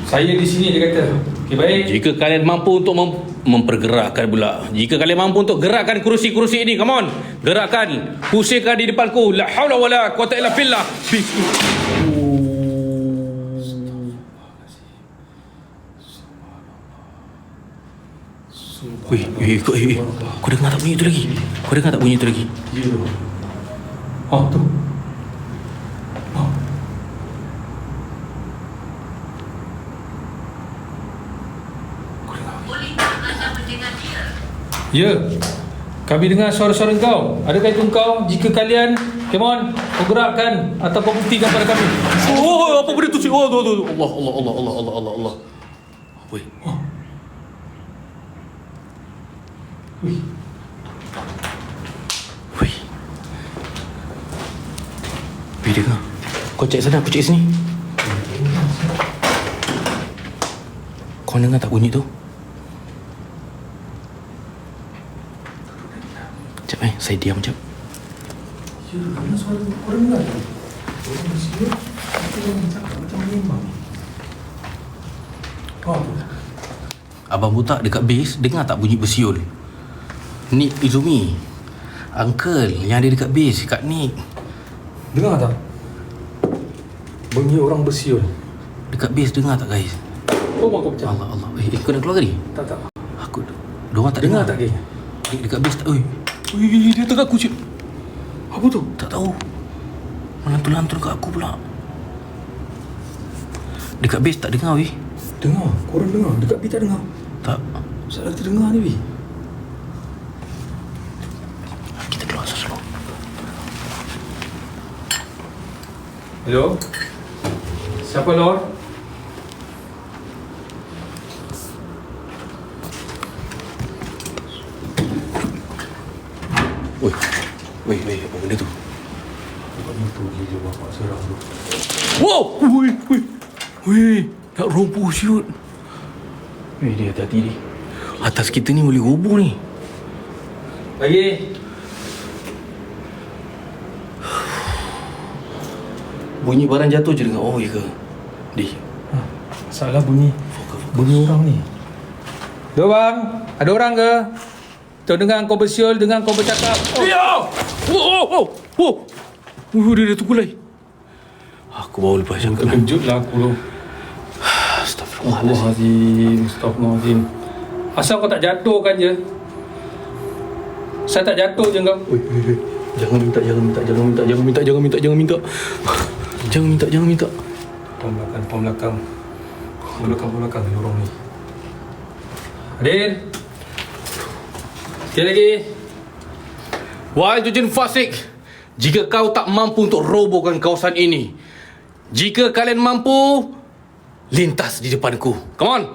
Saya di sini.
Dia kata. Okey, baik.
Jika kalian mampu untuk mempergerakkan pula. Jika kalian mampu untuk gerakkan kerusi-kerusi ini, come on. Gerakkan. Pusingkan di depanku. La haula wala quwata illa billah. Weh, kau dengar tak bunyi tu lagi? Kau dengar tak bunyi tu lagi?
Oh, tu.
Bolehkah anda mendengar dia?
Ya. Kami dengar suara-suara kau. Adakah itu kau? Jika kalian, come on, kau gerakkan atau kau buktikan pada kami.
Oh, apa benda tu? Oh, tu. Allah. Weh. Weh, dengar. Kau cek sana, aku cek sini. Kau dengar tak bunyi tu? Sekejap saya diam sekejap.
Kau dengar tak? Orang bersiul, orang cakap macam memang. Oh, tu.
Abang butak dekat base, dengar tak bunyi bersiul? Nick Izumi, uncle yang ada dekat base, kat Nick.
Dengar tak? Bunyi orang bersiul.
Dekat base dengar tak guys?
Oh, kau pecah.
Allah. Kau nak keluar tadi?
Tak.
Aku diorang tak dengar
tak, Gay?
dekat base tak. Oi, dia tengah aku cik.
Apa tu?
Tak tahu. Melantur-lantur kat aku pula. Dekat base tak dengar weh.
Dengar. Korang dengar. Dekat B tak dengar.
Tak.
Salah kita dengar ni, Bi.
Kita keluar sesuatu.
Hello? Siapa, Lord?
Weh, apa benda tu?
Itu dia bapak seram tu.
Wow! Weh, nak roboh siut. Weh, dia hati-hati ni. Atas kita ni boleh roboh ni.
Lagi.
Bunyi barang jatuh je dengar. Oh, ya ke? Di.
Salah bunyi. Bunyi orang ni. Dua bang, ada orang ke? Kau dengar kau bersiul, dengar kau bercakap. Oh.
Ya! Dia tu kulai. Aku baru lepas jangka.
Terkejut lah aku tu.
Astagfirullahaladzim.
Astagfirullahaladzim. Asal kau tak jatuhkan je? Saya tak jatuh je kau.
Jangan minta. Jangan minta.
Pembelakang. Belakang ni orang ni. Adil. Sekali lagi.
Wahai jin fasik, jika kau tak mampu untuk robohkan kawasan ini, jika kalian mampu, lintas di depanku. Come on.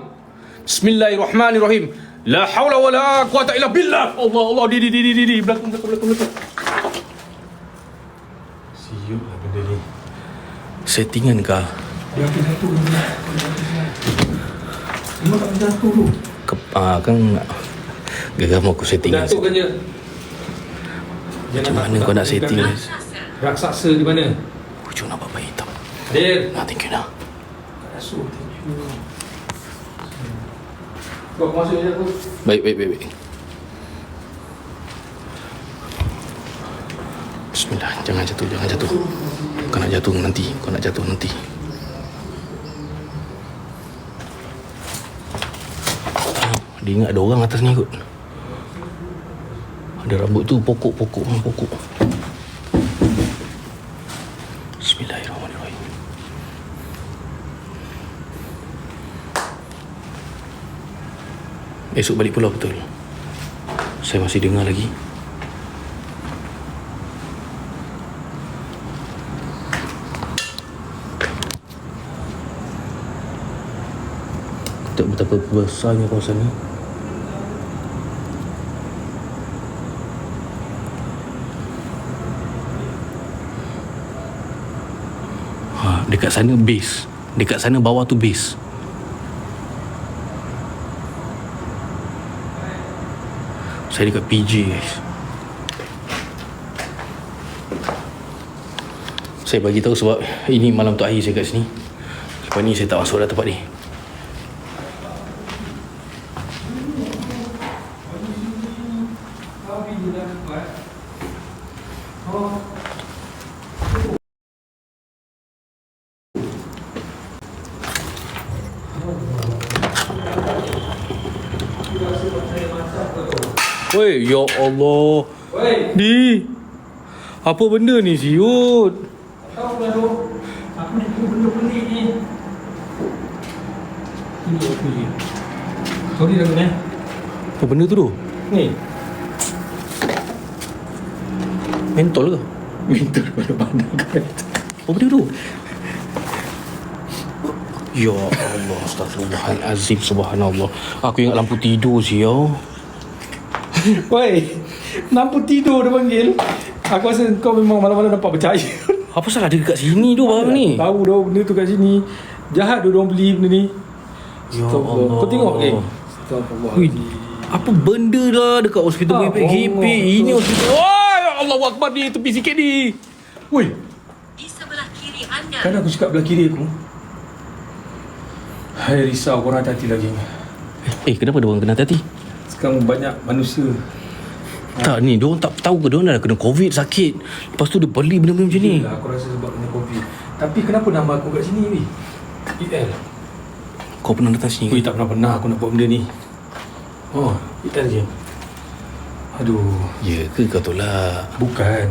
Bismillahirrahmanirrahim. La haula wala quwata illa billah. Allah. Di belakang.
Siut lah benda ni.
Settingan kah?
Dia akan jatuh. Memang tak jatuh tu.
Kan geram aku settingan.
Jatuhkan je.
Macam mana kau nak setting?
Raksasa
Raksasa di mana?
Wujud nampak bayi hitam.
Hadir.
Nah, thank you nah.
Rasul, thank you. Kau masuk je aku.
Baik. Bismillah, jangan jatuh. Kau nak jatuh nanti. Dia ingat ada orang atas ni kot. Ada rambut tu pokok. Bismillahirrahmanirrahim. Esok balik pulau betul. Saya masih dengar lagi. Tak betapa besarnya kawasan ni. Dekat sana base. Dekat sana bawah tu base. Saya dekat PJ guys. Saya bagi tahu sebab ini malam terakhir saya kat sini. Lepas ni saya tak masuk dah tempat ni. Woi, ya Allah.
Woi,
Di. Apa benda ni siut?
tahu dah tu. Aku ni benda pelik ni. Ini aku je. Sorry dah kena.
Apa benda tu tu?
Ni.
Mentol ke?
Minta pada badan kau.
Apa benda tu? Ya Allah, astagfirullahalazim, subhanallah. Aku ingat lampu tidur siau.
Woi, lampu tidur dia panggil. Aku rasa kau memang malam-malam nampak percaya.
Apa salah dia dekat sini tu barang ni?
Tahu dah benda tu kat sini. Jahat dia orang beli benda ni.
Ya
Astagfirullah.
Allah.
Kau tengok geng.
Ui,
Astagfirullahaladzim.
apa benda dah dekat hospital
Ah,
GP? Ini
Allah.
hospital. Oh, Allahu Akbar ni, tepi sikit ni.
Woi,
Di sebelah kiri anda.
kan aku cakap belah kiri aku. Hai, risau korang hati-hati lagi.
Kenapa dia orang kena hati?
Sekarang banyak manusia.
Tak ni, dia orang tak tahu ke dia orang dah kena COVID sakit. Lepas tu dia beli benda-benda macam ni.
Yelah, aku rasa sebab kena COVID. Tapi kenapa nama aku kat sini ni? EL.
Kau pernah datang sini
Ui,
ke?
tak pernah aku nak buat benda ni. Oh, EL je. Aduh,
Ya ke kau tolak?
bukan.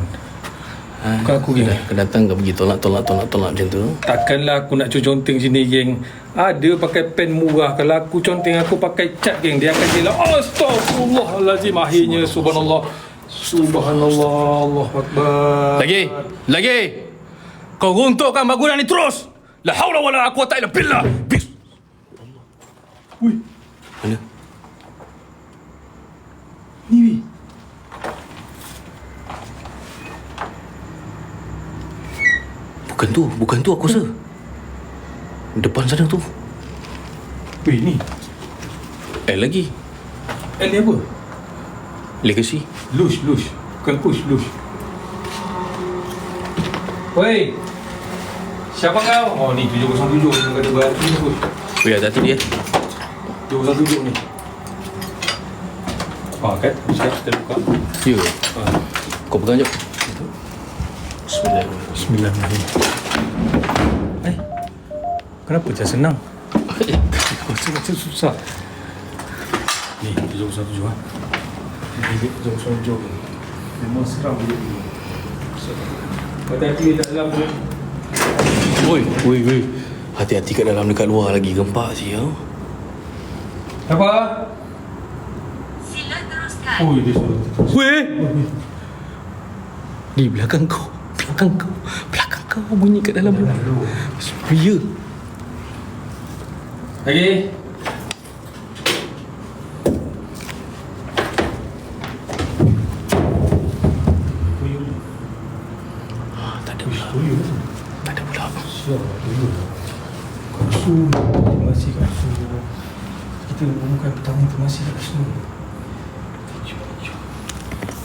Bukan aku, geng.
Kau datang kau pergi tolak macam tu.
Takkanlah aku nak conteng sini, geng. Ada pakai pen murah. Kalau aku conteng, aku pakai cat, geng. Dia akan jelak. Astaghfirullahaladzim. Akhirnya, subhanallah. Subhanallah. Allahu Akbar.
Lagi. Kau runtuhkan bangunan ni terus. La haula wala quwata illa billah. Bis.
Ui,
Mana?
ni, weh.
Bukan tu aku rasa. Depan sana tu.
Weh, ni.
Lagi.
L ni apa?
Legacy.
Lush. Bukan push, lush. Woi. Siapa kau? Oh, ni 707. Yang kata buat ni push.
Weh, hati-hati dia.
707 ni. Kan? Siap, kita buka.
Ya.
Ah.
Kau pegang jap.
Bismillahirrahmanirrahim. Kenapa macam senang? Macam susah. Ni, 707 lah. Ni 707. Memang seram dia. Hati-hati tak dalam pun.
Woi. Hati-hati kat dalam dekat luar lagi gempak siau.
Apa?
Sila teruskan.
Oh, dia suruh.
Weh. Di belakang kau bunyi kat dalam. Ya.
Lagi.
Tak ada pula.
Siap, dulu. Kapsul. Terima kasih kapsul. Kita umumkan pertama terima kasih kapsul.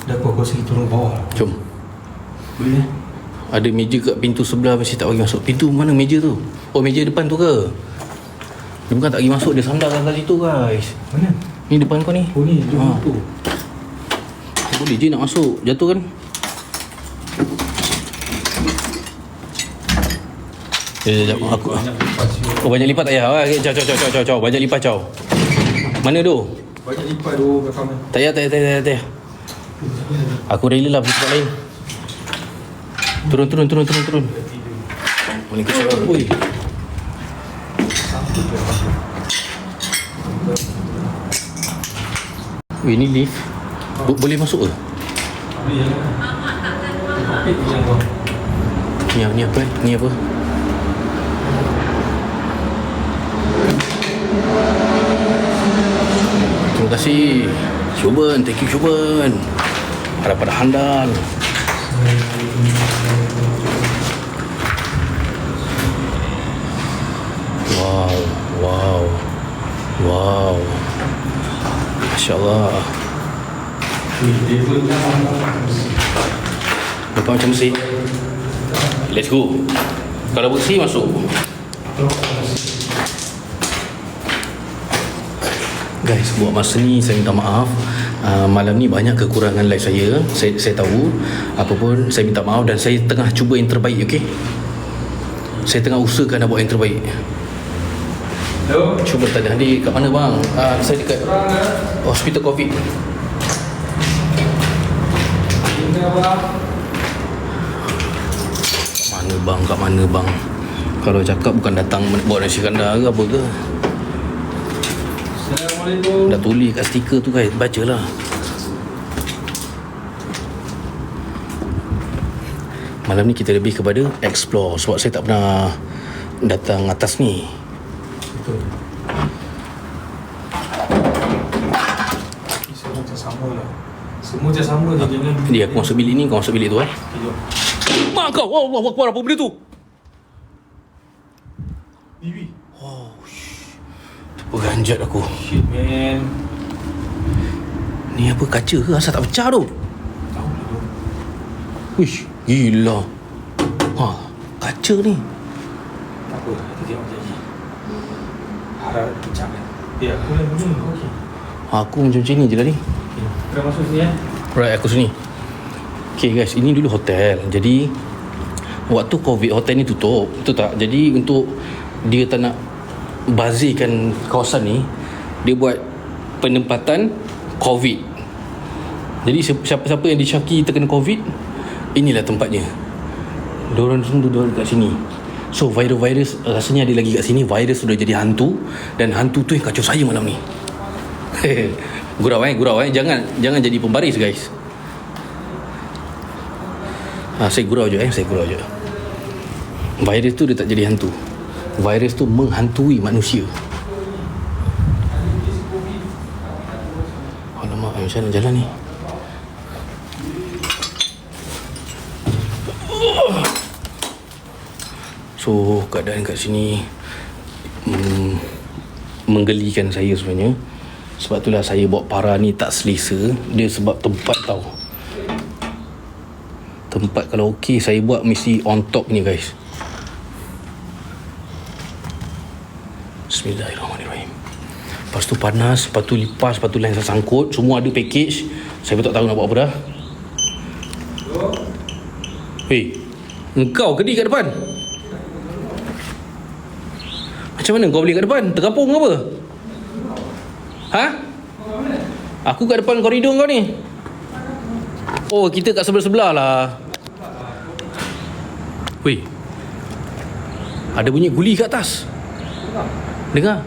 Dah aku rasa kita turun bawah.
Jom.
Boleh?
Ada meja kat pintu sebelah masih tak bagi masuk. Pintu mana meja tu? Oh, meja depan tu ke? Dia bukan tak bagi masuk, dia sandarkan kat situ guys.
Mana?
Ni depan kau ni.
Oh ni, jom tu.
Boleh je nak masuk. Jatuh kan? Sekejap, aku oh, banyak lipat tak payah. Caw. Banyak lipat caw. Mana tu?
Banyak lipat tu belakang.
Tak payah. Aku rela lah pergi tempat lain. Turun. Boleh kecil lah. Oi. Weh, ni lift. Boleh masuk ke? Ni apa? Ni apa? Terima kasih Syuban, thank you Syuban. Harap pada handal. Wow. Masya Allah. Nampak macam bersih. Let's go. Kalau bersih masuk. Guys, buat masa ni saya minta maaf. Malam ni banyak kekurangan live saya tahu. Apa pun saya minta maaf dan saya tengah cuba yang terbaik, okey? Saya tengah usahakan nak buat yang terbaik.
Hello.
Cuba tanya Hadi, kat mana bang? Saya dekat hospital COVID. Kat mana bang? Kalau cakap bukan datang buat nasi kandar ke apa ke?
Assalamualaikum.
Dah tulis kat stiker tu guys, bacalah. Malam ni kita lebih kepada explore sebab saya tak pernah datang atas ni.
Betul. Semua macam sama lah. Semua macam sama je. Jangan
Dia aku masuk bilik ni, kau masuk bilik tu eh.
Jom.
Mak kau, Allah Akbar, apa benda tu?
Bibi.
Terperanjat aku.
Shit man.
Ni apa, kaca ke? Asal tak pecah tu?
Tahu lah tu.
Wish, gila. Kaca ni.
Tak apa. Kita tengok lagi. Harap pecah kan. Aku dah bunyi. Okey.
Aku macam ni je lah ni.
Kita masuk sini eh.
Right, aku sini. Okay guys, ini dulu hotel. Jadi waktu COVID hotel ni tutup, betul tak? Jadi untuk dia tak nak bazirkan kawasan ni, dia buat penempatan COVID. Jadi siapa-siapa yang disyaki terkena COVID, inilah tempatnya. Diorang duduk kat sini. So virus rasanya ada lagi kat sini. Virus sudah jadi hantu. Dan hantu tu yang kacau saya malam ni. Gurau Jangan jadi pembaris guys. Saya gurau je. Virus tu dia tak jadi hantu. Virus tu menghantui manusia. Alamak, macam mana jalan ni? So keadaan kat sini menggelikan saya sebenarnya. Sebab itulah saya bawa para ni tak selesa. Dia sebab tempat tau. Tempat kalau okey saya buat mesti on top ni guys. Bismillahirrahmanirrahim. Lepas tu panas, lepas tu lipas, lepas tu lain saya sangkut. Semua ada package. Saya pun tak tahu nak buat apa dah. Hei, engkau ke ni kat depan? Macam mana kau boleh kat depan? Terkapung ke apa? Ha? Aku kat depan koridor kau ni. Oh, kita kat sebelah-sebelah lah. Weh, ada bunyi guli kat atas. Dengar.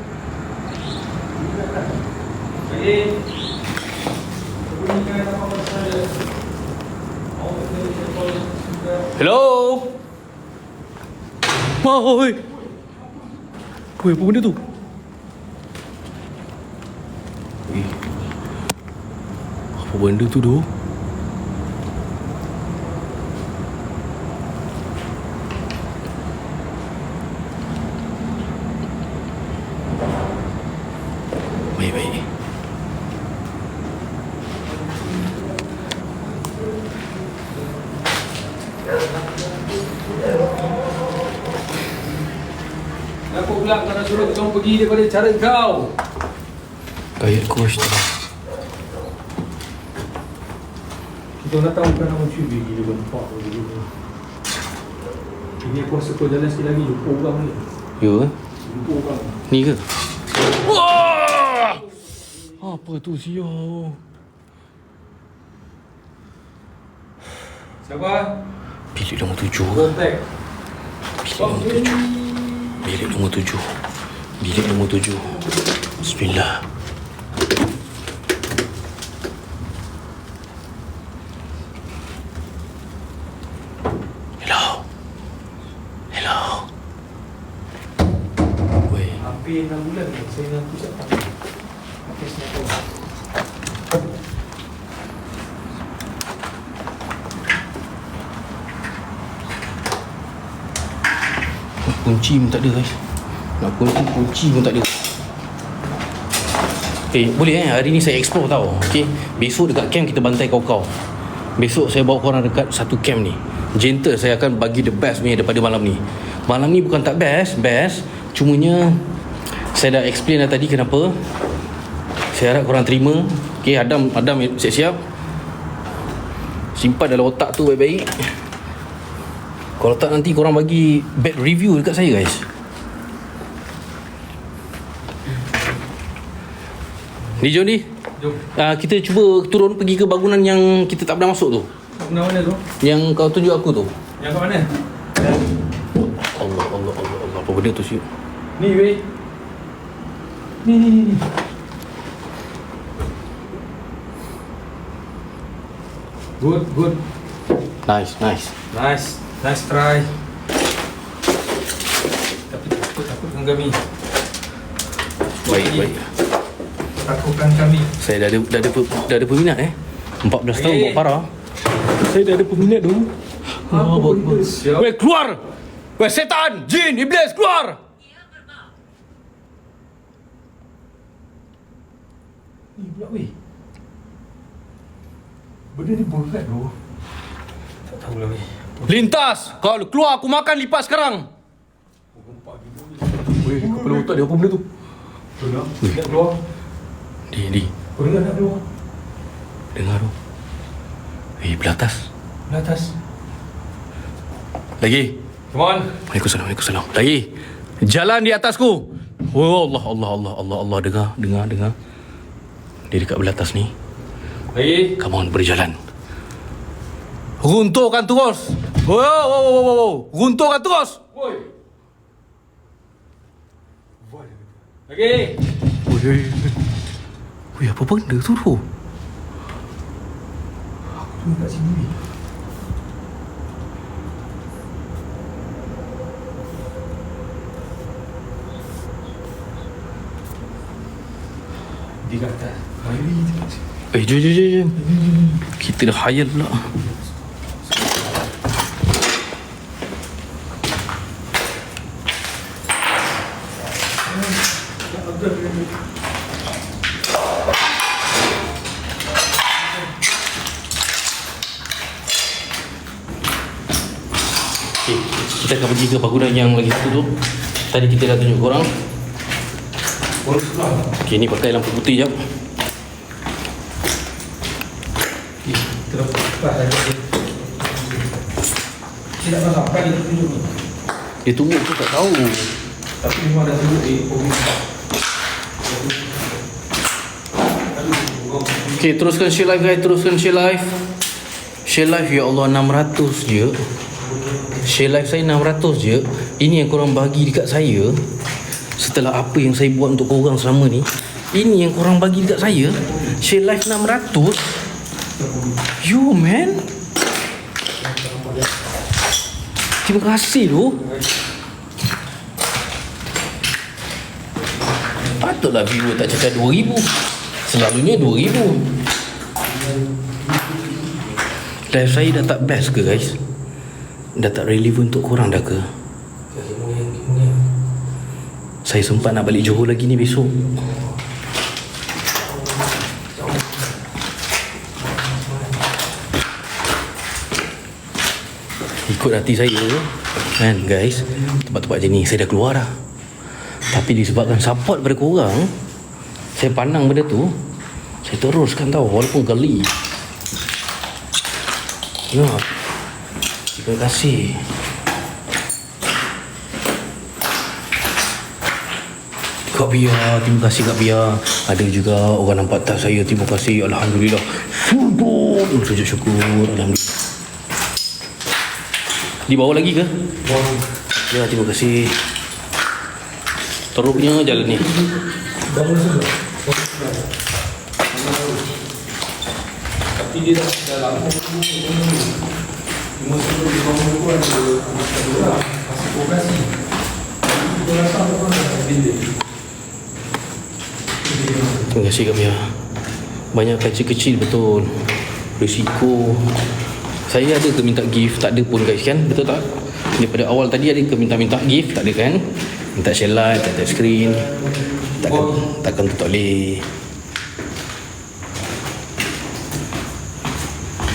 Hello. Oi. Weh, apa benda tu? Apa benda tu doh? Baik.
Aku bilang tak nak suruh kau pergi daripada cara kau.
Kayak coach tu.
Kita nak tahu kan nama cuba gila nampak dulu. Ini aku rasa kau jalan sikit lagi lupa orang ni.
Ya ke?
Lupa orang.
Ni ke? Wah! Apa tu sial?
Siapa?
Bilik nombor 7 ke?
Kontak.
Bilik nombor 7. Bilik nombor 7. Bismillah. Hello. Hello. Weh.
Hampir 6 bulan ni saya nak pusat tak. Hampir 9 tahun.
Kunci pun tak ada guys. Nak kunci pun tak ada. Boleh hari ni saya explore tau. Okay, besok dekat camp kita bantai kau-kau. Besok saya bawa korang dekat satu camp ni. Gentle saya akan bagi the best punya daripada malam ni. Malam ni bukan tak best. Cumanya saya dah explain dah tadi kenapa. Saya harap korang terima. Okay, Adam siap-siap. Simpan dalam otak tu baik-baik. Kalau tak nanti korang bagi bad review dekat saya guys. Ni jom ni.
Jom.
Kita cuba turun pergi ke bangunan yang kita tak pernah masuk tu.
Bangunan mana tu?
Yang kau tunjuk aku tu.
Yang kat mana?
Allah. Apa benda tu siap?
Ni weh. Ni. Good.
Nice.
Nice try. Tapi takut dengan kami.
Baik.
Takutkan kami.
Saya dah ada peminat 14 tahun buat parah. Saya dah ada peminat tu.
Apa benda siap?
Weh, keluar. Weh, setan, jin, iblis, keluar.
Ia berbau.
Ni pula weh. Benda ni berat tu. Tak tahulah weh.
Lintas. Kau keluar, aku makan lipat sekarang.
Weh, kepala otak dia apa benda tu? Nak keluar?
Di.
Kau dengar nak keluar?
Dengar tu. Belah atas.
Belah atas.
Lagi.
Come on.
Waalaikumsalam. Lagi. Jalan di atasku. Oh Allah. Dengar. Dia dekat belah atas ni.
Lagi.
Come on, berjalan. Runtuhkan terus. Wow. Runtuhkan terus.
Woi. Lagi.
Weh, apa benda tu?
Aku tunggu kat sini. Dia kat atas. Mari.
Jom. Kita dah hayal pula. Okay, kita akan pergi ke bangunan yang lagi satu tu. Tadi kita dah tunjuk korang. Okay, ni pakai lampu putih jap.
Terlepas lagi. Tidak masalah. Kan dia tunjuk ni.
Dia tunggu tu tak tahu.
Tapi memang dah tunjuk
Okay, teruskan share live guys. Share live ya Allah 600 je. Share live saya 600 je. Ini yang korang bagi dekat saya. Setelah apa yang saya buat untuk korang selama ni, ini yang korang bagi dekat saya. Share live 600. You man. Terima kasih tu. Patutlah viewer tak cakap 2,000. Selalunya 2,000. Live saya dah tak best ke guys? Dah tak relevan untuk korang dah ke? Saya sempat nak balik Johor lagi ni besok. Ikut hati saya kan guys. Tempat-tempat macam ni saya dah keluar dah. Tapi disebabkan support daripada korang, saya pandang benda tu, saya teruskan tau, walaupun geli. Ya, terima kasih. Kak Bia, terima kasih Kak Bia. Ada juga orang nampak tak saya, terima kasih. Alhamdulillah. Syukur, sujud syukur. Alhamdulillah. Di bawah lagi ke? Ya, terima kasih. Teruknya jalan ni.
Tapi dia dah lama. Cuma sebelum dia bangun tu ada orang masih operasi. Kita rasa apa dah bilik.
Terima kasih Kak Bia. Banyak kecil-kecil betul. Risiko. Saya ada ke minta gift? Tak ada pun guys kan? Betul tak? Daripada awal tadi ada ke minta gift? Tak ada kan? Minta share live, tak ada screen. Takkan tu tak boleh.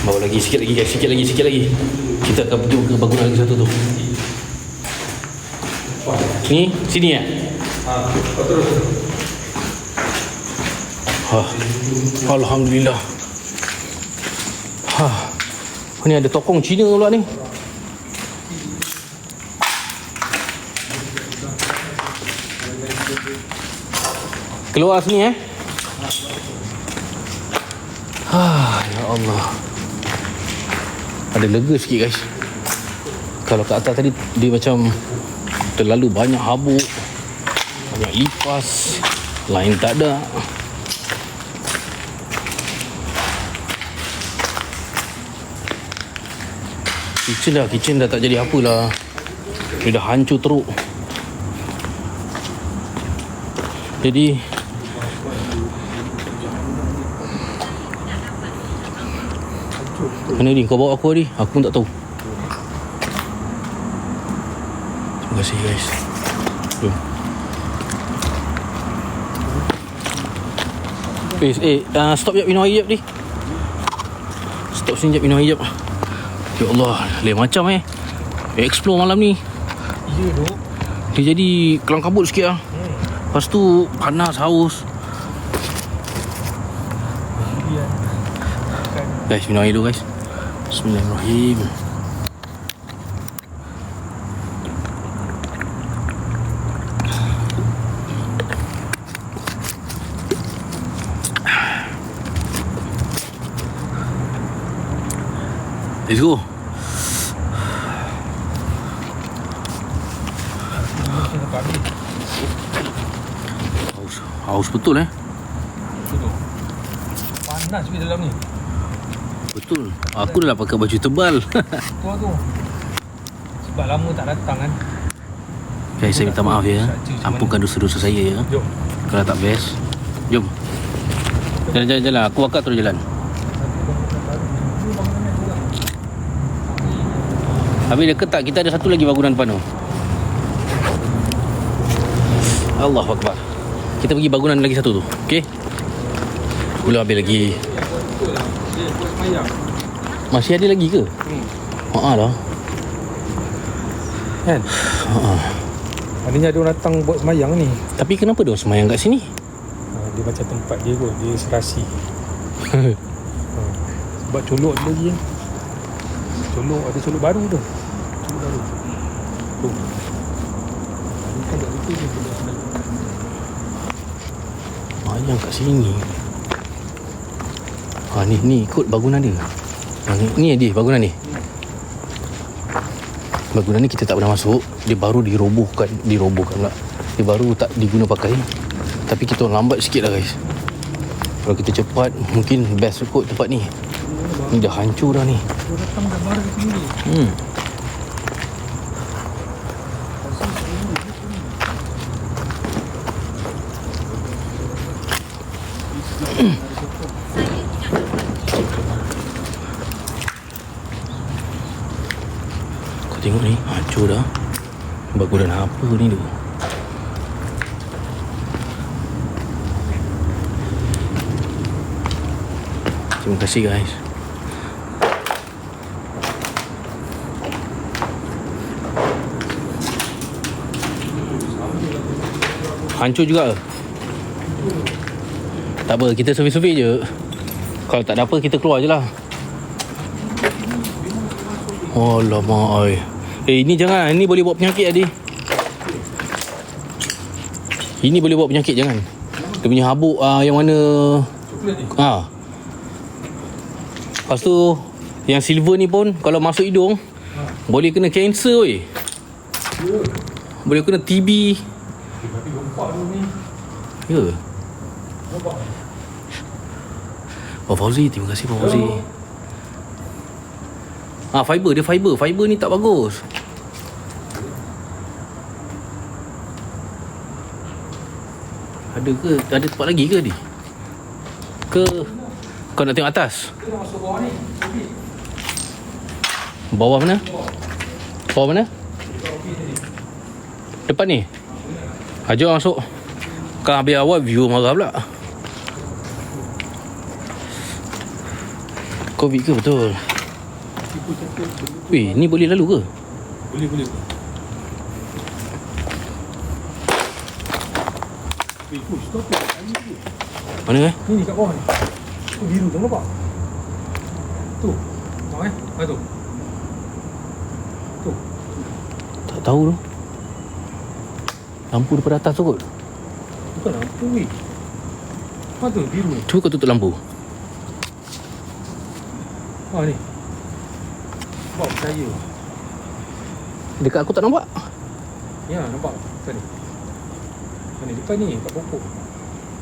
Bawa lagi sikit lagi guys, sikit lagi. Kita akan pergi ke bangunan lagi satu tu. Ni, sini ya?
Terus.
Alhamdulillah. Ni ada tokong Cina pula ni. Keluar sini ya Allah. Ada lega sikit guys. Kalau kat atas tadi dia macam terlalu banyak habuk, banyak lipas, lain tak ada. Kitchen dah tak jadi apalah. Dia dah hancur teruk. Jadi mana ni? Kau bawa aku tadi? Aku pun tak tahu. Terima kasih guys. Jom. Stop jap minum air jap ni. Stop sini jap minum air jap. Ya Allah, lain macam explore malam ni.
Ya duk.
Dia jadi kelang kabut sikit lah. Lepas tu panas, haus. Guys, minum air dulu guys. Bismillahirrahmanirrahim. Let's go. Haus betul
Betul. Panas di dalam ni.
Betul. Aku dah pakai baju tebal.
Tua tu. Sebab lama tak datang kan.
Guys, saya minta maaf ya. Ampunkan dosa-dosa saya ya.
Jom.
Kalau tak best. Jom. Jalan. Aku akak terus jalan. Habis dekat tak? Kita ada satu lagi bangunan depan tu. Allahu Akbar. Kita pergi bangunan lagi satu tu. Okey? Belum habis lagi. Masih ada lagi ke? Lah.
Kan? Maknanya ada orang datang buat semayang ni.
Tapi kenapa dia semayang kat sini?
Dia macam tempat dia kot. Dia serasi. Sebab colok ada lagi kan. Ada colok baru tu. Colok baru. Tu. Ini kan kat situ je.
Semayang kat sini. Ni ikut bangunan dia. Ni dia bangunan ni. Bangunan ni kita tak pernah masuk. Dia baru dirobohkan pula. Dia baru tak diguna pakai. Tapi kita lambat sikit lah guys. Kalau kita cepat mungkin best kot tempat ni. Ni dah hancur dah ni.
Dia datang gambar ke sini.
Kau tengok ni, hancur dah. Bangunan apa ni tu? Terima kasih guys. Hancur juga. Tak apa, kita survey-survey je. Kalau tak ada apa, kita keluar je lah. Alamak, oi. Ini jangan. Ini boleh bawa penyakit tadi. Ini boleh bawa penyakit, jangan. Dia punya habuk yang mana lepas tu yang silver ni pun kalau masuk hidung boleh kena kanser weh. Boleh kena TB.
Tapi gempak tu ni.
Ya.
Nampak?
Pak Fauzi, terima kasih Pak Fauzi. Fiber, dia fiber. Fiber ni tak bagus. Ada ke? Ada tempat lagi ke ni? Ke kau nak tengok atas?
Kita nak masuk bawah ni.
Bawah mana? Bawah mana? Depan ni? Jom masuk. Kan habis awal view marah pula. Covid ke betul? Weh, ni boleh lalu ke?
Boleh. Stop it.
Mana
Ni kat bawah ni. Tu biru tu nampak? Tu. Nampak tu. Tu.
Tak tahu tu. Lampu daripada atas tu kot.
Bukan lampu weh. Tu biru ni.
Cuba kau tutup lampu.
Ni. Nampak percaya.
Dekat aku tak nampak.
Ya, nampak. Depan ni. Depan ni, kat pokok.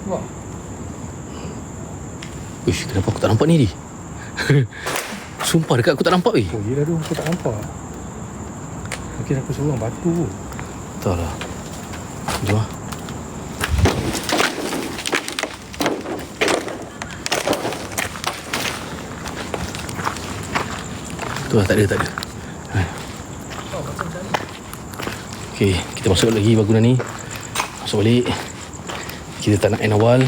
Nampak?
Uish, kenapa aku tak nampak ni? Sumpah dekat aku tak nampak weh.
Oh, yelah tu aku tak nampak. Mungkin aku seorang batu.
Tak lah. Jom lah. Tu lah, tak ada. Okay, kita masuk lagi bangunan ni. Masuk balik. Kita tak nak end awal.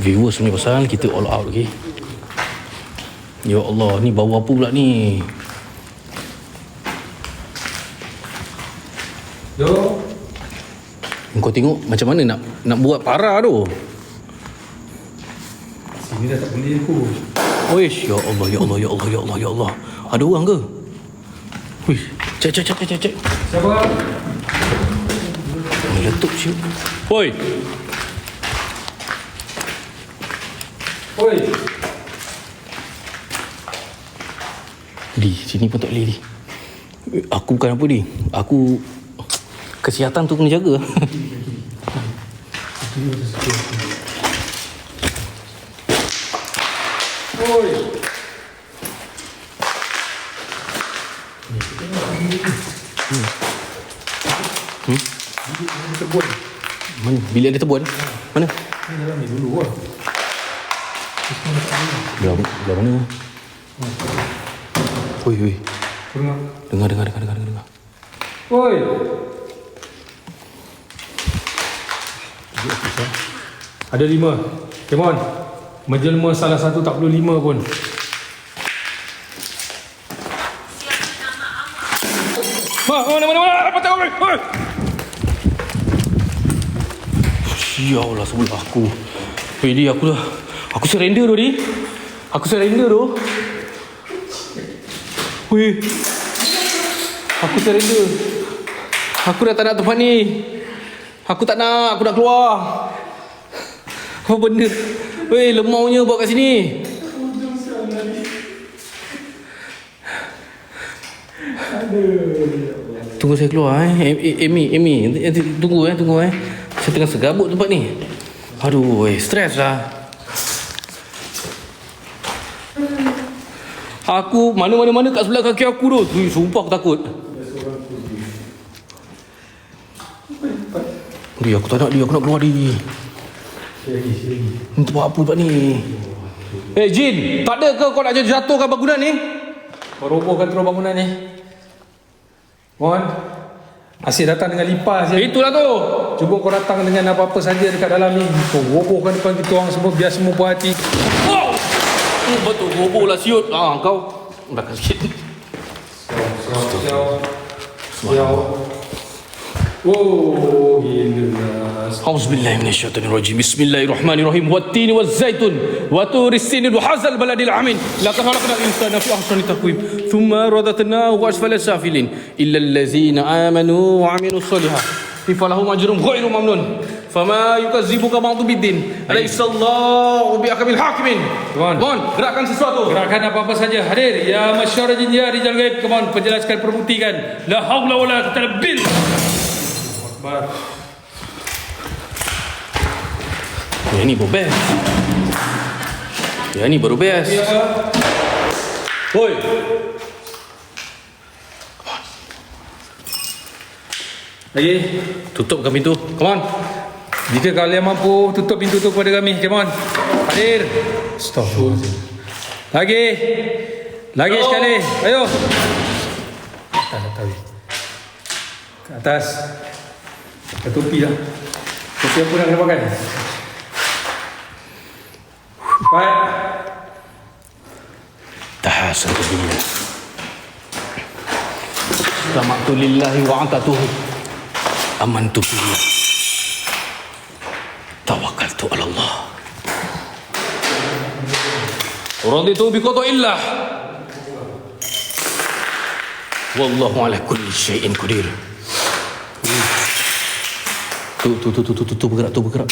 Viewers punya pasal kita all out, okay. Ya Allah, ni bau apa pula ni?
Jom.
Kau tengok macam mana nak buat parah tu.
Sini dah tak boleh aku.
Wish, ya Allah. Ada orang ke? Wish, cek.
Siapa?
Meletup siap. Oi. Di sini pun tak boleh di. Aku bukan apa ni. Aku kesihatan tu kena jaga.
Tebun.
Mana? Bilik ada tebuan? Mana?
Ni dalam ni dulu lah.
Belah mana? Oi.
Dengar.
Dengar.
Oi. Ada 5. Come on. Menjelma salah satu tak perlu 5 pun. Mana? Apa tahu?
Ya Allah, sebelah aku. Di aku surrender tu, Di. Aku surrender tu. Weh. Aku surrender. Aku dah tak nak tempat ni. Aku tak nak, aku nak keluar. Apa benda? Weh, lemaunya bawa kat sini. Tunggu saya keluar Amy. Tunggu. Saya tengah segabut tempat ni. Aduh, stres lah. Aku mana kat sebelah kaki aku tu. Sumpah aku takut. Aku tak nak dia. Aku nak keluar dia. Ni buat apa buat ni? Jin, tak ada ke kau nak jatuhkan bangunan ni?
Kau robohkan terus bangunan ni. Mohon. Asyik datang dengan lipas je.
Itulah tu.
Cuba kau datang dengan apa-apa saja dekat dalam ni. Kau robohkan depan kita orang semua biar semua puas hati.
Oh! Betul, roboh lah siut. Kau belakang sikit.
Siau. Oh, gila.
Auzubillahi minasyaitonirrajim. Bismillahirrahmanirrahim. Wattini wazzaitun wa turis sinin wa hazal baladil amin. Laqad khalaqnal insana fi ahsani taqwim. Thumma radatnahu asfala safilin illa allazina amanu wa amilus solihat. Falahum ajrun ghairu mamnun. Fama yukazzibuka ba'du biddin. Alaihissallahu bihakamil hakimin. Come on, gerakkan sesuatu.
Gerakan apa-apa saja. Hadir. Ya masyarakat jin, ya rijal gaib. Come on, penjelaskan, perbuktikan. La haula wala quwwata illa billah. Akbar.
Yang ni baru best. Yang ni baru best. Hoi.
Lagi.
Tutupkan pintu. Come on.
Jika kalian mampu, tutup pintu tu kepada kami. Come on. Hadir. Astaghfirullahaladzim. Lagi sekali. Ayo. Ke atas. Ke topi dah. Topi apa nak kena pakai? Baik.
Tahasan dunia. Selamat lillahi wa antatuhu. Amantu billah. Tawakkaltu ala Allah. Raditu bi qada'illah. Wallahu ala kulli syai'in qadir. Tu bergerak.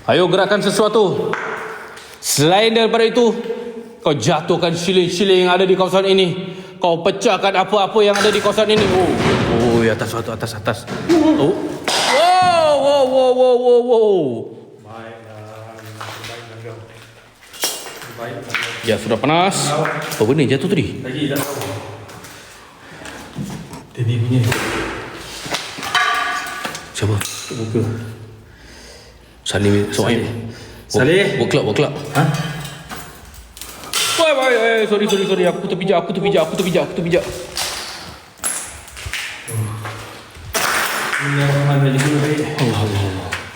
Ayo gerakkan sesuatu. Selain daripada itu, kau jatuhkan siling-siling yang ada di kawasan ini. Kau pecahkan apa-apa yang ada di kawasan ini. Oh, atas. Oh. Wow. Ya, sudah panas. Apa benda jatuh tadi?
Lagi tak tahu. Tadi punya.
Siapa?
Buka.
Salim Soaim.
Salih.
Work club.
Ha?
Sorry. Aku terpijak.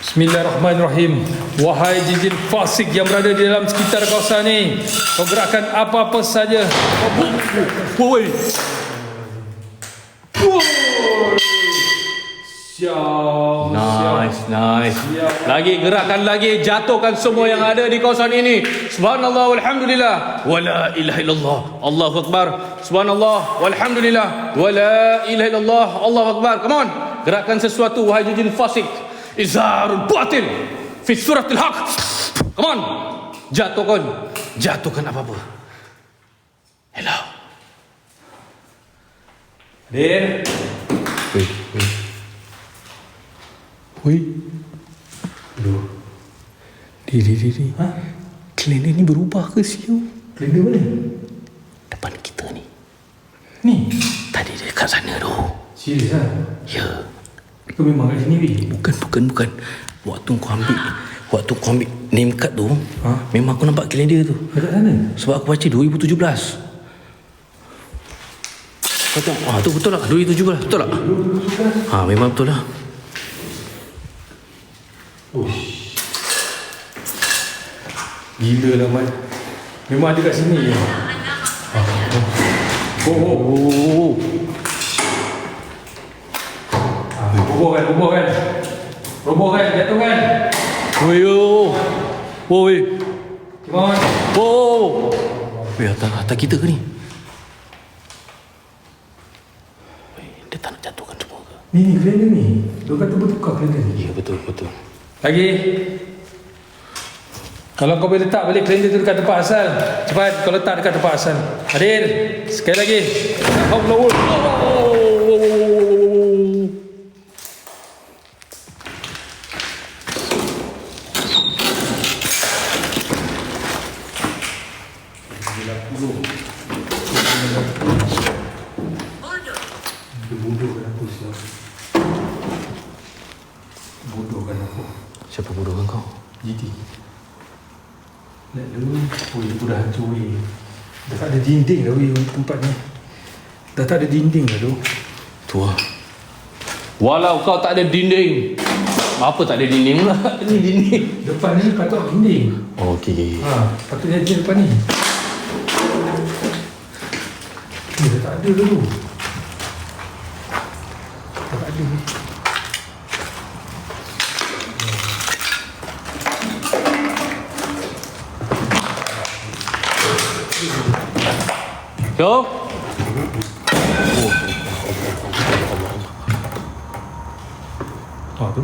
Bismillahirrahmanirrahim. Wahai jin fasik yang berada di dalam sekitar kawasan ini, kau gerakkan apa-apa saja.
Woi. Nice. Lagi gerakkan lagi, jatuhkan semua yang ada di kawasan ini. Subhanallah walhamdulillah wala ilaha illallah. Allahu akbar. Subhanallah walhamdulillah wala ilaha illallah. Allahu akbar. Come on. Gerakkan sesuatu wahai jin fasik. Izharul batil fi suratil haq. Come on. Jatuhkan apa-apa. Hello.
Hadir.
Woi. Aduh. Diri.
Ha?
Kalender ni berubah ke siu?
Kalender mana?
Depan kita ni.
Ni?
Tadi dia dekat sana tu.
Serius lah?
Ya.
Kau memang kat sini, Wi?
Bukan. Waktu kau ambil name card tu, memang aku nampak kalender tu.
Dekat sana?
Sebab aku baca 2017. Kau tengok, tu betul tak? 2017, betul tak? Memang betul lah.
Gila lah, Mat. Memang ada kat sini je. Robohkan, jatuhkan.
Woi.
Come on.
Weh, atas kita ke ni? Dia tak nak jatuhkan semua ke?
Ni kalender ni. Dia kata bertukar kalender ni.
Ya, betul.
Lagi. Kalau kau boleh letak balik kalender tu dekat tempat asal, cepat kau letak dekat tempat asal. Hadir. Sekali lagi. Bodohkan aku.
Siapa bodohkan kau?
GT. Lalu, itu dah hancur weh. Dah tak ada dinding dah weh tempat ni. Dah tak ada dinding dah tu.
Tu lah. Walau kau tak ada dinding. Apa tak ada dinding pula? Ni dinding.
Depan ni patut dinding.
Oh, okey.
Patutnya dia depan ni. Ni dah tak ada dulu. Dah tak ada ni.
Jom.
tu.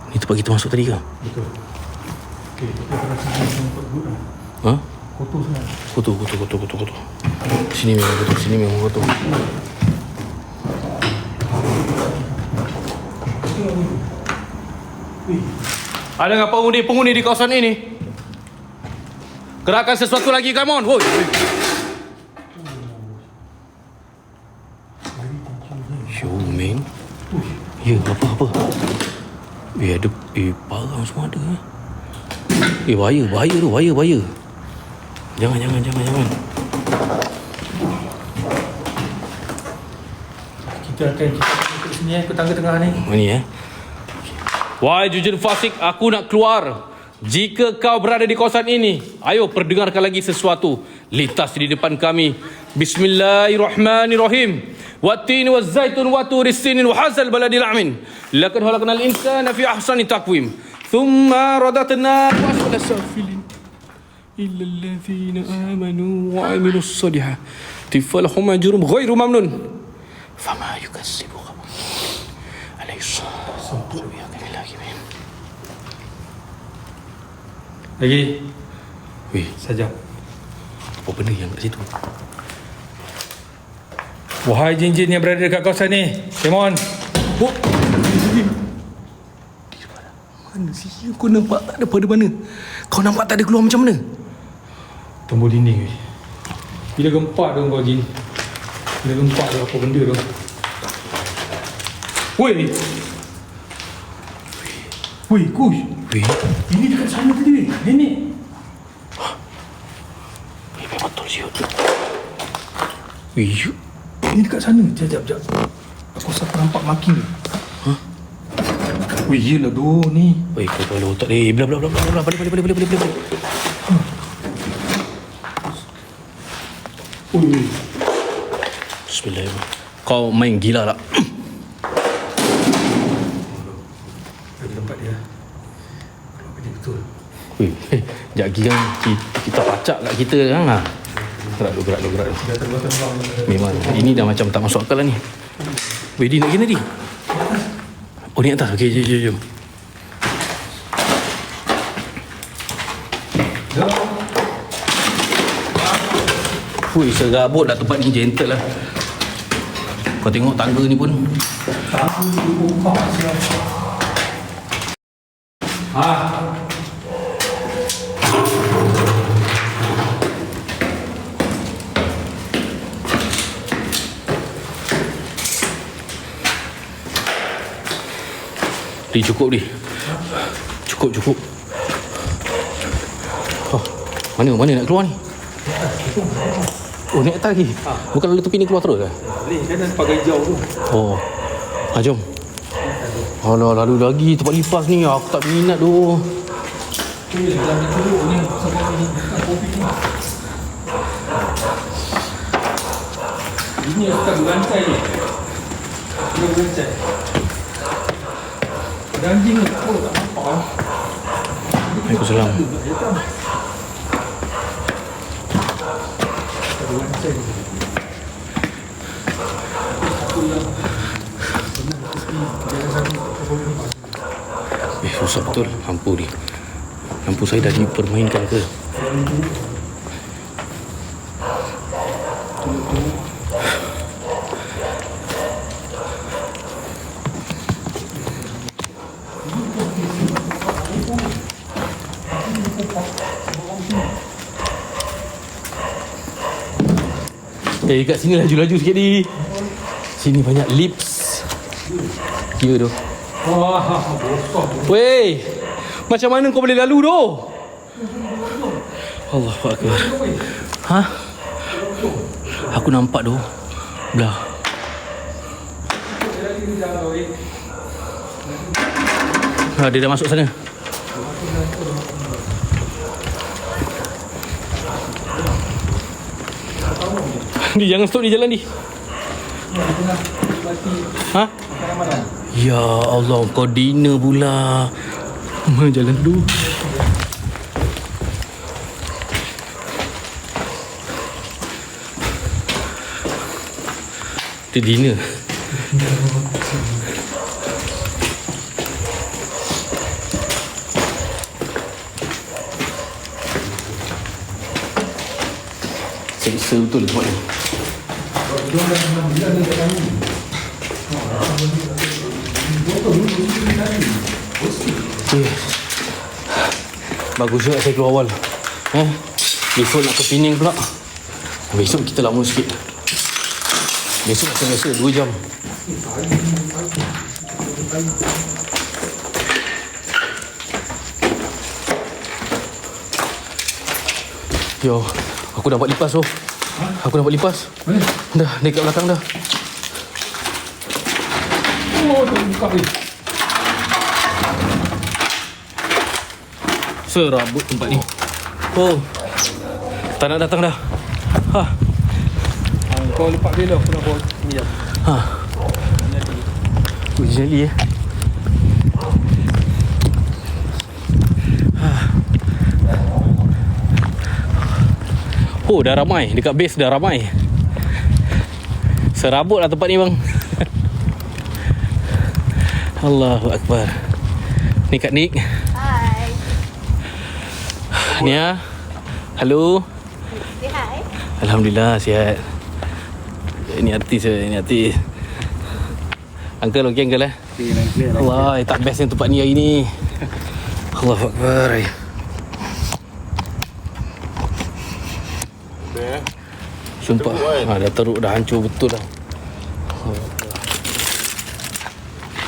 Ni tempat kita masuk tadi ke?
Betul. Okey, kita rasa tempat good lah.
Ha?
Kotor sangat.
Kotor. Sini memang kotor. Ada apa penghuni di kawasan ini? Gerakkan sesuatu lagi, come on. Woi. Yo, man. Ya, apa? Ada parang semua ada. Bahaya. Jangan.
Kita ikut sini ke tangga tengah ni.
Ni Wahai jujur fasik, aku nak keluar. Jika kau berada di kawasan ini, ayo perdengarkan lagi sesuatu. Lintas di depan kami. Bismillahirrahmanirrahim. Wat-tin waz-zaitun wa turis sinin wa hazal baladil amin. Laqad khalaqnal insana fi ahsani taqwim. Thumma radatna asfala safilin. Illa alladhina amanu wa amilus salihati falahum ajrun ghairu mamnun. Fama yukassibuka. Alaysa sabbu ya lagi men.
Lagi.
Weh,
Saja.
apa benda yang kat situ?
Wahai jin-jin yang berada dekat kawasan ni, come on.
Oh, mana sih? Kau nampak tak ada pada mana? Kau nampak tak ada keluar macam mana?
Tembul dinding weh. Bila gempak tu kau jin. Bila gempak tu apa benda tu? Weh. Weh, Kush.
Weh,
Ini dekat sana tadi weh. Nenek.
memang betul siut. Weh,
Ini dekat sana. Sekejap. Aku rasa aku nampak makin tu.
Hah?
Weh, yelah tu ni.
weh, kau kalau tak boleh. Bla. Balik.
Weh.
Bismillahirrahmanirrahim. Kau main gila tak?
Ada tempat dia. Kalau dia betul.
Weh, sekejap lagi kan kita pacak kat kita kan lah. Gerak lu.
Dah terbang.
Memang ini dah macam tak masuk akal lah ni. Weh, Di nak kena Di. Oh, ni atas. Okey, jom. Fui, serabut lah tempat ni, gentle lah. Kau tengok tangga ni pun. Di, cukup Di. Cukup. Oh, mana nak keluar ni? Oh, ni atas lagi. Bukan lalu tepi ni keluar terus ke?
Ni kan pakai hijau tu.
Oh. Jom. Alah, lalu lagi tempat lipas ni. Aku tak minat tu.
Ini akan berantai ni. Dia berantai. Ada anjing ni. Oh, tak nampak lah.
Waalaikumsalam. Susah betul lampu ni. Lampu saya dah dipermainkan ke? Kat sini laju sikit Di. Sini banyak lips. Ya tu.
Wah, bosok.
Weh, macam mana kau boleh lalu tu? Allahu Akbar. Ha? Aku nampak tu. Belah. Dia dah masuk sana. Di, jangan stop di jalan Di. Ha? Ya Allah, kau dinner pula. Jalan dulu. Itu dinner. Seksa betul tempat ni. Bagus juga saya keluar awal. Besok nak ke Penang pula. Besok kita lama sikit. Besok macam biasa 2 jam. Yo, aku dapat lipas tu. Aku dapat lipas.
Mana?
Dah, dekat belakang dah.
Oh, dah buka ni.
Serabut tempat ni. Oh. Tak nak datang dah. Ha.
Kau lepak dia lah. Aku nak bawa ni jap.
Ha. Originally Oh, dah ramai. Dekat base dah ramai. Serabut lah tempat ni bang. Allahu Akbar. Ni Kak Nik.
Hi.
Nia. Halo.
Say hi.
Alhamdulillah sihat. Ini artis ni artis. Uncle okey uncle Allah, tak best yang tempat ni hari ni. Allahu Akbar. Sumpah, dah teruk, dah hancur betul dah.